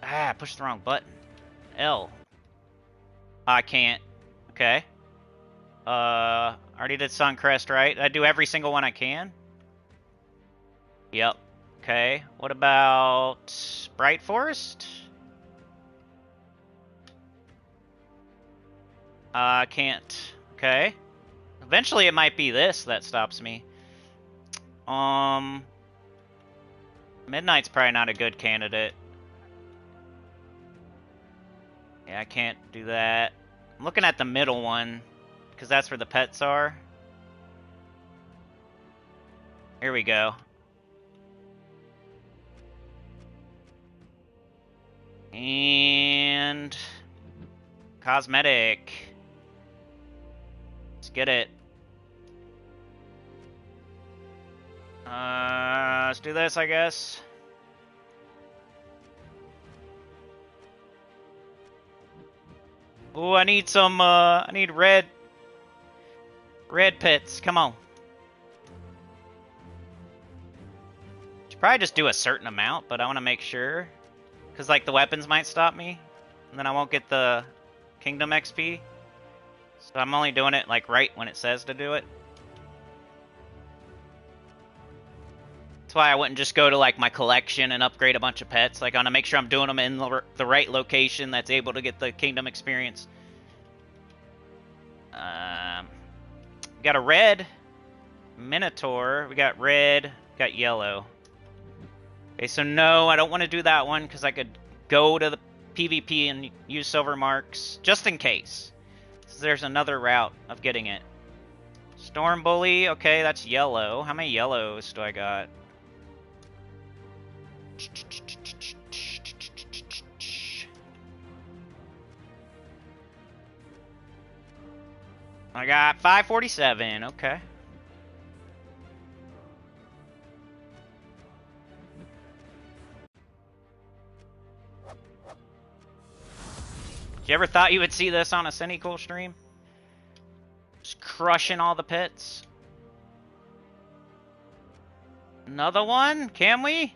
A: Ah, I pushed the wrong button. L. I can't. Okay. Already did Suncrest, right? I do every single one I can? Yep. Okay. What about Bright Forest? I can't. Okay. Eventually it might be this that stops me. Midnight's probably not a good candidate. Yeah, I can't do that. I'm looking at the middle one, because that's where the pets are. Here we go. And... cosmetic. Let's get it. Let's do this, I guess. Oh, I need some, I need red pits. Come on. Should probably just do a certain amount, but I want to make sure. Because, like, the weapons might stop me. And then I won't get the kingdom XP. So I'm only doing it, like, right when it says to do it. That's why I wouldn't just go to, like, my collection and upgrade a bunch of pets. Like, I want to make sure I'm doing them in the right location that's able to get the kingdom experience. We got a red Minotaur. We got red. Got yellow. Okay, so no, I don't want to do that one because I could go to the PvP and use silver marks just in case. So there's another route of getting it. Storm Bully. Okay, that's yellow. How many yellows do I got? I got 547. Okay. Did you ever thought you would see this on a Cinecool stream? It's crushing all the pets. Another one? Can we?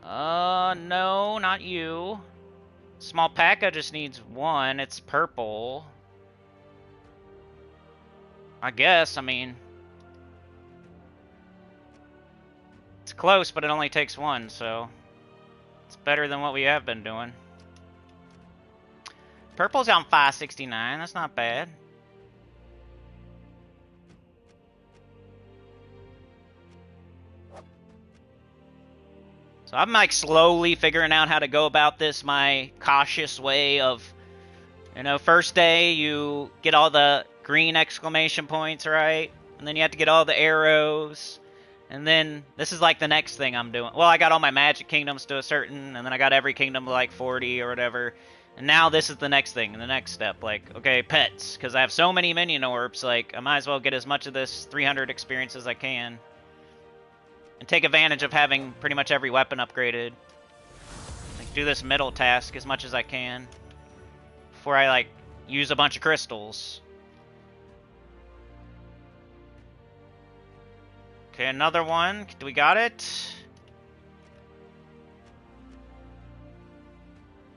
A: No, not you. Small Packa just needs one. It's purple. I guess, I mean... It's close, but it only takes one, so... It's better than what we have been doing. Purple's on 569, that's not bad. So I'm like slowly figuring out how to go about this my cautious way of, you know, first day you get all the green exclamation points, right? And then you have to get all the arrows. And then this is like the next thing I'm doing. Well, I got all my magic kingdoms to a certain, and then I got every kingdom to like 40 or whatever. And now this is the next thing, the next step. Like, okay, pets. Because I have so many minion orbs, like, I might as well get as much of this 300 experience as I can. And take advantage of having pretty much every weapon upgraded. Like, do this middle task as much as I can. Before I, like, use a bunch of crystals. Okay, another one. Do we got it?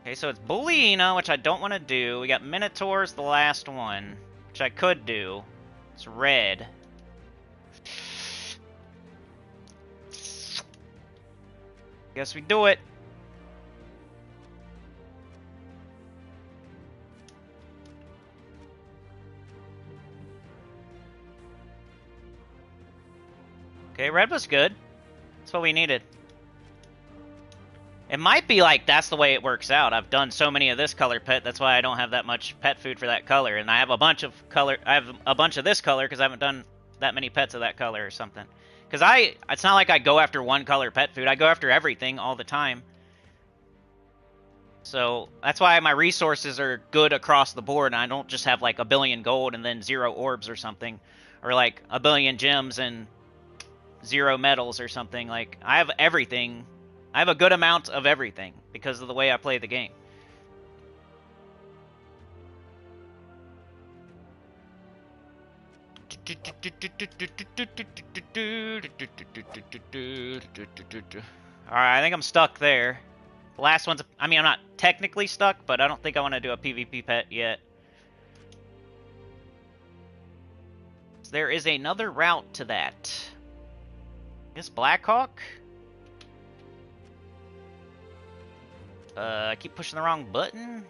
A: Okay, so it's Bullina, which I don't want to do. We got Minotaur's the last one, which I could do. It's red. Guess we do it. Okay, red was good. That's what we needed. It might be like that's the way it works out. I've done so many of this color pet, that's why I don't have that much pet food for that color. And I have a bunch of color. I have a bunch of this color because I haven't done that many pets of that color or something. Because it's not like I go after one color pet food. I go after everything all the time. So that's why my resources are good across the board. And I don't just have like a billion gold and then 0 orbs or something. Or like a billion gems and 0 metals or something. Like, I have everything. I have a good amount of everything because of the way I play the game. Alright, I think I'm stuck there. The last one's... I mean, I'm not technically stuck, but I don't think I want to do a PvP pet yet. So there is another route to that. Is Blackhawk? I keep pushing the wrong button.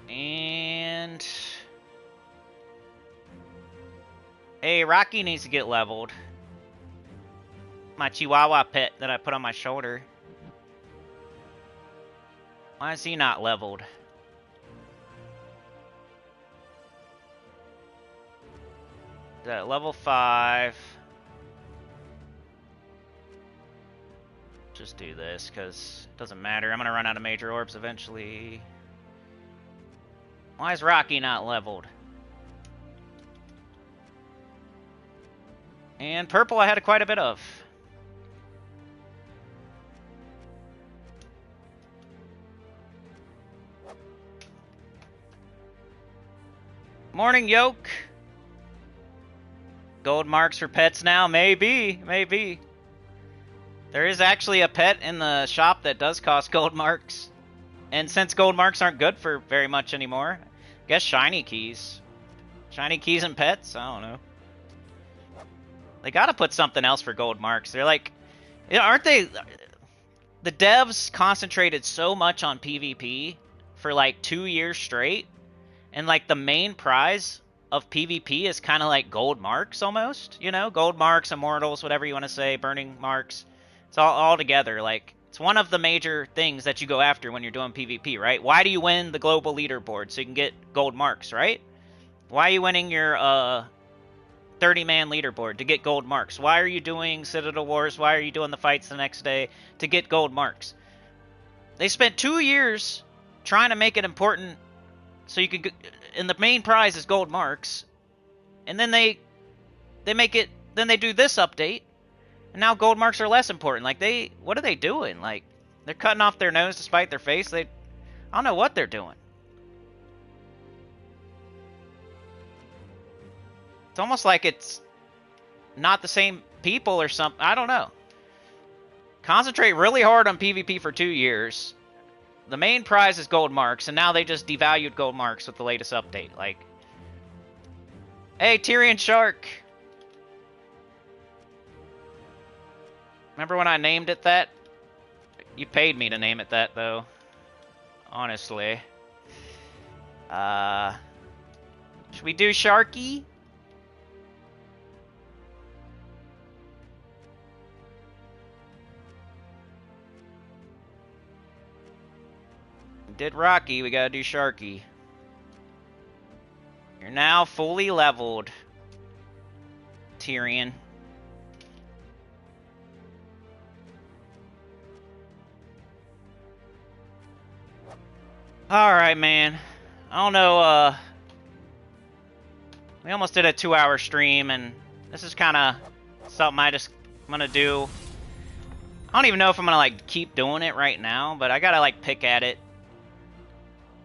A: And... Hey, Rocky needs to get leveled. My Chihuahua pet that I put on my shoulder. Why is he not leveled? Is that level 5? Just do this, because it doesn't matter. I'm going to run out of major orbs eventually. Why is Rocky not leveled? And purple I had quite a bit of. Morning, Yoke. Gold marks for pets now? Maybe, maybe. There is actually a pet in the shop that does cost gold marks. And since gold marks aren't good for very much anymore, I guess shiny keys. Shiny keys and pets? I don't know. They gotta put something else for gold marks. They're like... Aren't they... The devs concentrated so much on PvP for like 2 years straight. And like the main prize of PvP is kind of like gold marks almost. You know? Gold marks, immortals, whatever you want to say. Burning marks. It's all together. Like, it's one of the major things that you go after when you're doing PvP, right? Why do you win the global leaderboard? So you can get gold marks, right? Why are you winning your 30-man leaderboard? To get gold marks. Why are you doing Citadel Wars? Why are you doing the fights the next day? To get gold marks. They spent 2 years trying to make it important so you could get, and the main prize is gold marks. And then they make it, then they do this update. And now gold marks are less important. Like, what are they doing? Like, They're cutting off their nose to spite their face. I don't know what they're doing. It's almost like it's not the same people or something. I don't know. Concentrate really hard on PvP for 2 years. The main prize is gold marks, and now they just devalued gold marks with the latest update. Like, hey, Tyrion Shark. Remember when I named it that? You paid me to name it that, though. Honestly. Should we do Sharky? Did Rocky, we gotta do Sharky. You're now fully leveled, Tyrion. Alright, man. I don't know, we almost did a 2-hour stream, and this is kind of something I'm gonna do. I don't even know if I'm gonna, like, keep doing it right now, but I gotta, like, pick at it.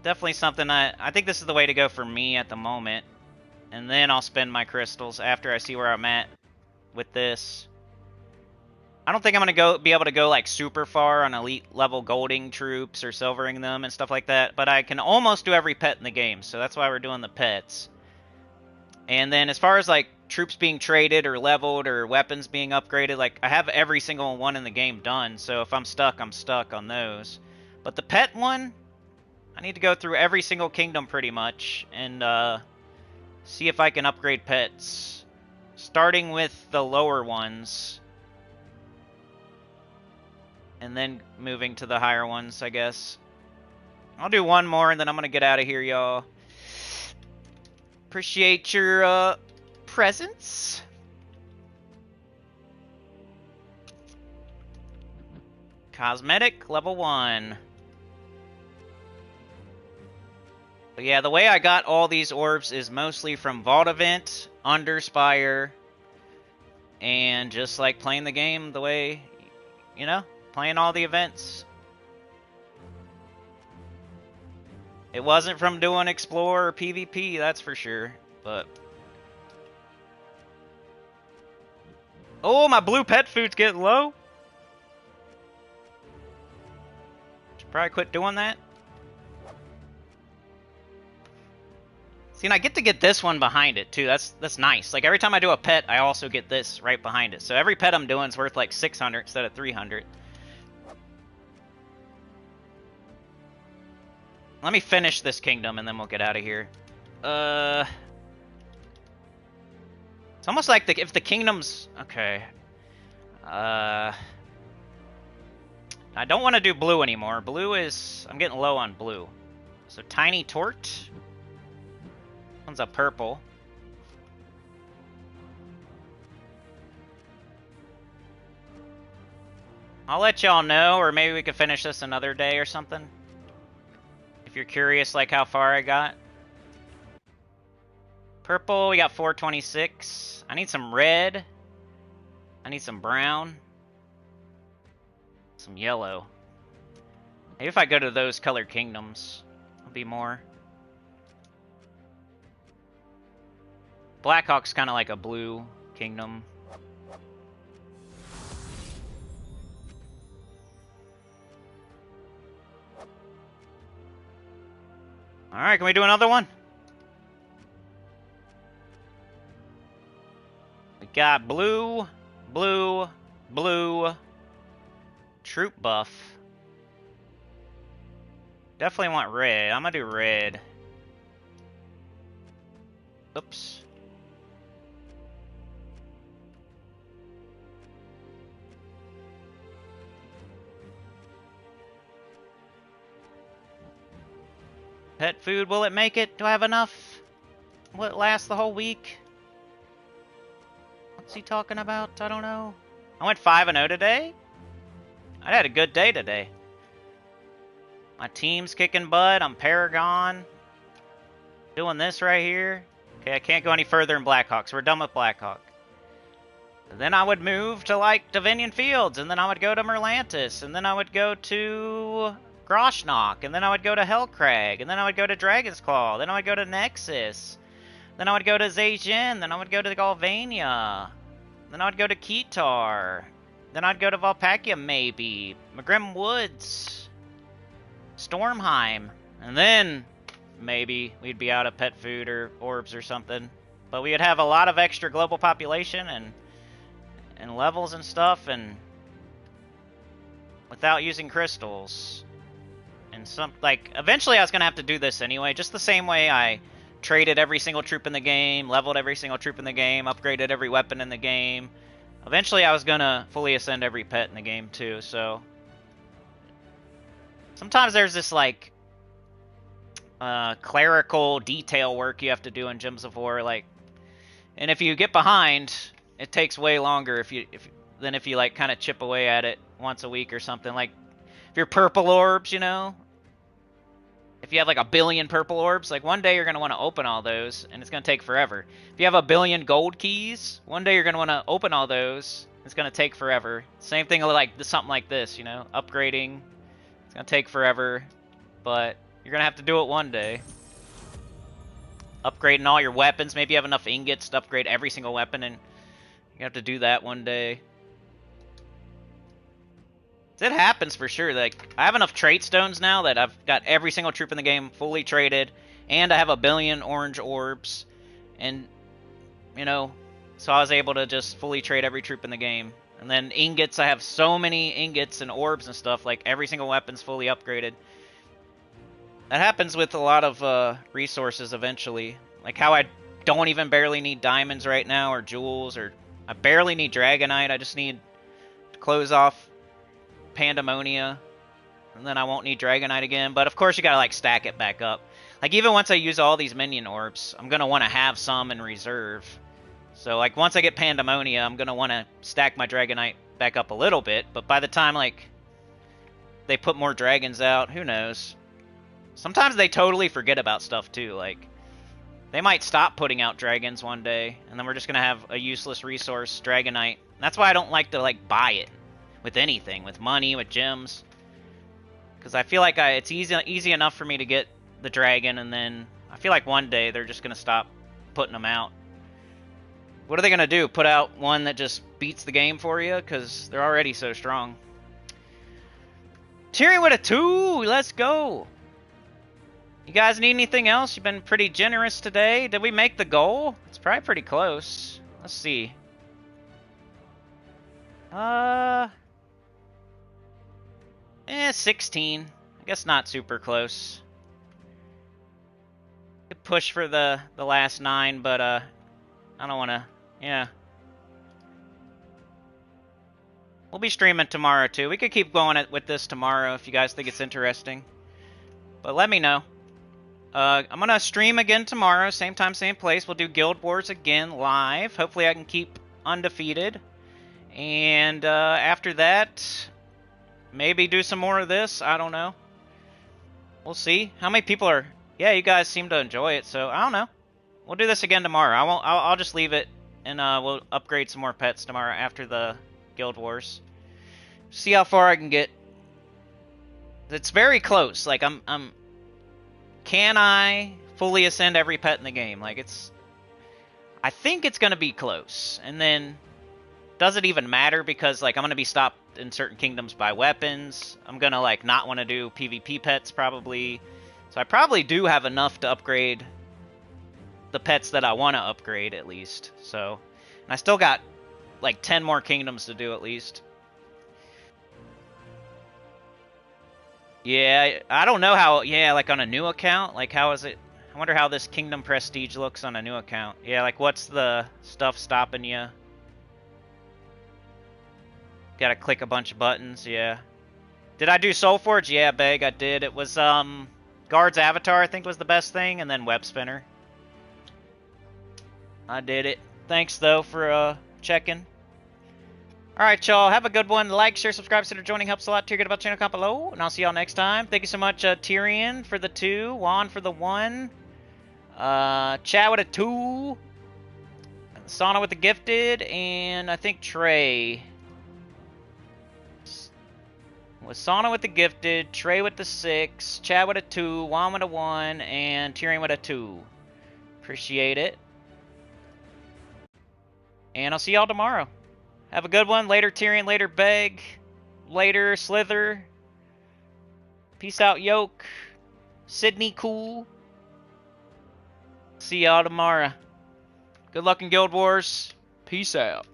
A: Definitely something I think this is the way to go for me at the moment. And then I'll spend my crystals after I see where I'm at with this. I don't think I'm gonna be able to go like super far on elite level golding troops or silvering them and stuff like that, but I can almost do every pet in the game, so that's why we're doing the pets. And then as far as like troops being traded or leveled or weapons being upgraded, like I have every single one in the game done, so if I'm stuck on those. But the pet one, I need to go through every single kingdom pretty much and see if I can upgrade pets. Starting with the lower ones. And then moving to the higher ones, I guess. I'll do one more and then I'm going to get out of here, y'all. Appreciate your presence. Cosmetic, level 1. But yeah, the way I got all these orbs is mostly from Vault Event, Underspire, and just like playing the game the way, you know, playing all the events. It wasn't from doing Explore or PvP, that's for sure, but... Oh, my blue pet food's getting low. Should probably quit doing that. See, and I get to get this one behind it, too. That's nice. Like, every time I do a pet, I also get this right behind it. So every pet I'm doing is worth, like, 600 instead of 300. Let me finish this kingdom, and then we'll get out of here. It's almost like if the kingdoms... Okay. I don't want to do blue anymore. Blue is... I'm getting low on blue. So, Tiny Tort... One's a purple. I'll let y'all know, or maybe we could finish this another day or something. If you're curious, like how far I got. Purple, we got 426. I need some red. I need some brown. Some yellow. Maybe if I go to those colored kingdoms, it'll be more. Blackhawk's kind of like a blue kingdom. Alright, can we do another one? We got blue, blue, blue, troop buff. Definitely want red. I'm gonna do red. Oops. Pet food, will it make it? Do I have enough? Will it last the whole week? What's he talking about? I don't know. I went 5-0 today? I had a good day today. My team's kicking butt. I'm Paragon. Doing this right here. Okay, I can't go any further in Blackhawk, so we're done with Blackhawk. Then I would move to, like, Divinion Fields, and then I would go to Merlantis, and then I would go to Groshnock, and then I would go to Hellcrag, and then I would go to Dragon's Claw, then I would go to Nexus, then I would go to Zajin, then I would go to Galvania, then I would go to Kitar, then I'd go to Valpakia maybe, Magrim Woods, Stormheim, and then maybe we'd be out of pet food or orbs or something. But we would have a lot of extra global population and levels and stuff, and without using crystals. And some, like, eventually I was gonna have to do this anyway, just the same way I traded every single troop in the game, leveled every single troop in the game, upgraded every weapon in the game. Eventually I was gonna fully ascend every pet in the game too, so sometimes there's this, like, clerical detail work you have to do in Gems of War, like, and if you get behind, it takes way longer than if you, like, kind of chip away at it once a week or something. Like, if you're purple orbs, you know, if you have like 1 billion purple orbs, like, one day you're gonna want to open all those, and it's gonna take forever. If you have 1 billion gold keys, one day you're gonna want to open all those. It's gonna take forever. Same thing with, like, something like this, you know, upgrading. It's gonna take forever, but you're gonna have to do it one day. Upgrading all your weapons. Maybe you have enough ingots to upgrade every single weapon, and you have to do that one day. It happens for sure. Like, I have enough trait stones now that I've got every single troop in the game fully traded, and I have 1 billion orange orbs, and, you know, so I was able to just fully trade every troop in the game. And then ingots, I have so many ingots and orbs and stuff, like, every single weapon's fully upgraded. That happens with a lot of resources eventually. Like how I don't even barely need diamonds right now, or jewels, or I barely need Dragonite. I just need to close off Pandemonia, and then I won't need Dragonite again. But of course you gotta, like, stack it back up. Like, even once I use all these minion orbs, I'm gonna want to have some in reserve. So, like, once I get Pandemonia, I'm gonna want to stack my Dragonite back up a little bit. But by the time, like, they put more dragons out, who knows? Sometimes they totally forget about stuff too. Like, they might stop putting out dragons one day, and then we're just gonna have a useless resource, Dragonite. That's why I don't like to, like, buy it with anything, with money, with gems, because I feel like it's easy enough for me to get the dragon, and then I feel like one day they're just gonna stop putting them out. What are they gonna do? Put out one that just beats the game for you? Because they're already so strong. Tyrion with a 2. Let's go. You guys need anything else? You've been pretty generous today. Did we make the goal? It's probably pretty close. Let's see. 16. I guess not super close. Could push for the last 9, but I don't want to. Yeah. We'll be streaming tomorrow too. We could keep going with this tomorrow if you guys think it's interesting. But let me know. I'm going to stream again tomorrow, same time, same place. We'll do Guild Wars again live. Hopefully I can keep undefeated. And after that, maybe do some more of this. I don't know. We'll see. How many people are... Yeah, you guys seem to enjoy it, so I don't know. We'll do this again tomorrow. I'll just leave it, and we'll upgrade some more pets tomorrow after the Guild Wars. See how far I can get. It's very close. Like, can I fully ascend every pet in the game? Like, I think it's going to be close. And then, does it even matter? Because, like, I'm going to be stopped in certain kingdoms by weapons. I'm going to, like, not want to do PvP pets, probably. So I probably do have enough to upgrade the pets that I want to upgrade, at least. So, and I still got, like, 10 more kingdoms to do, at least. Yeah, I don't know how, yeah, like on a new account, like how is it, I wonder how this Kingdom Prestige looks on a new account. Yeah, like what's the stuff stopping you? Gotta click a bunch of buttons, yeah. Did I do Soulforge? Yeah, Beg, I did. It was, Guard's Avatar, I think was the best thing, and then Web Spinner. I did it. Thanks, though, for, checking. Alright, y'all. Have a good one. Like, share, subscribe, consider joining. Helps a lot. Tier, get about channel, comment below. And I'll see y'all next time. Thank you so much, Tyrion for the 2. Juan for the 1. Chad with a 2. Sauna with the gifted, and I think Trey was Sauna with the gifted, Trey with the 6, Chad with a 2, Juan with a 1, and Tyrion with a 2. Appreciate it. And I'll see y'all tomorrow. Have a good one. Later, Tyrion. Later, Beg. Later, Slither. Peace out, Yoke. Sydney, cool. See y'all tomorrow. Good luck in Guild Wars. Peace out.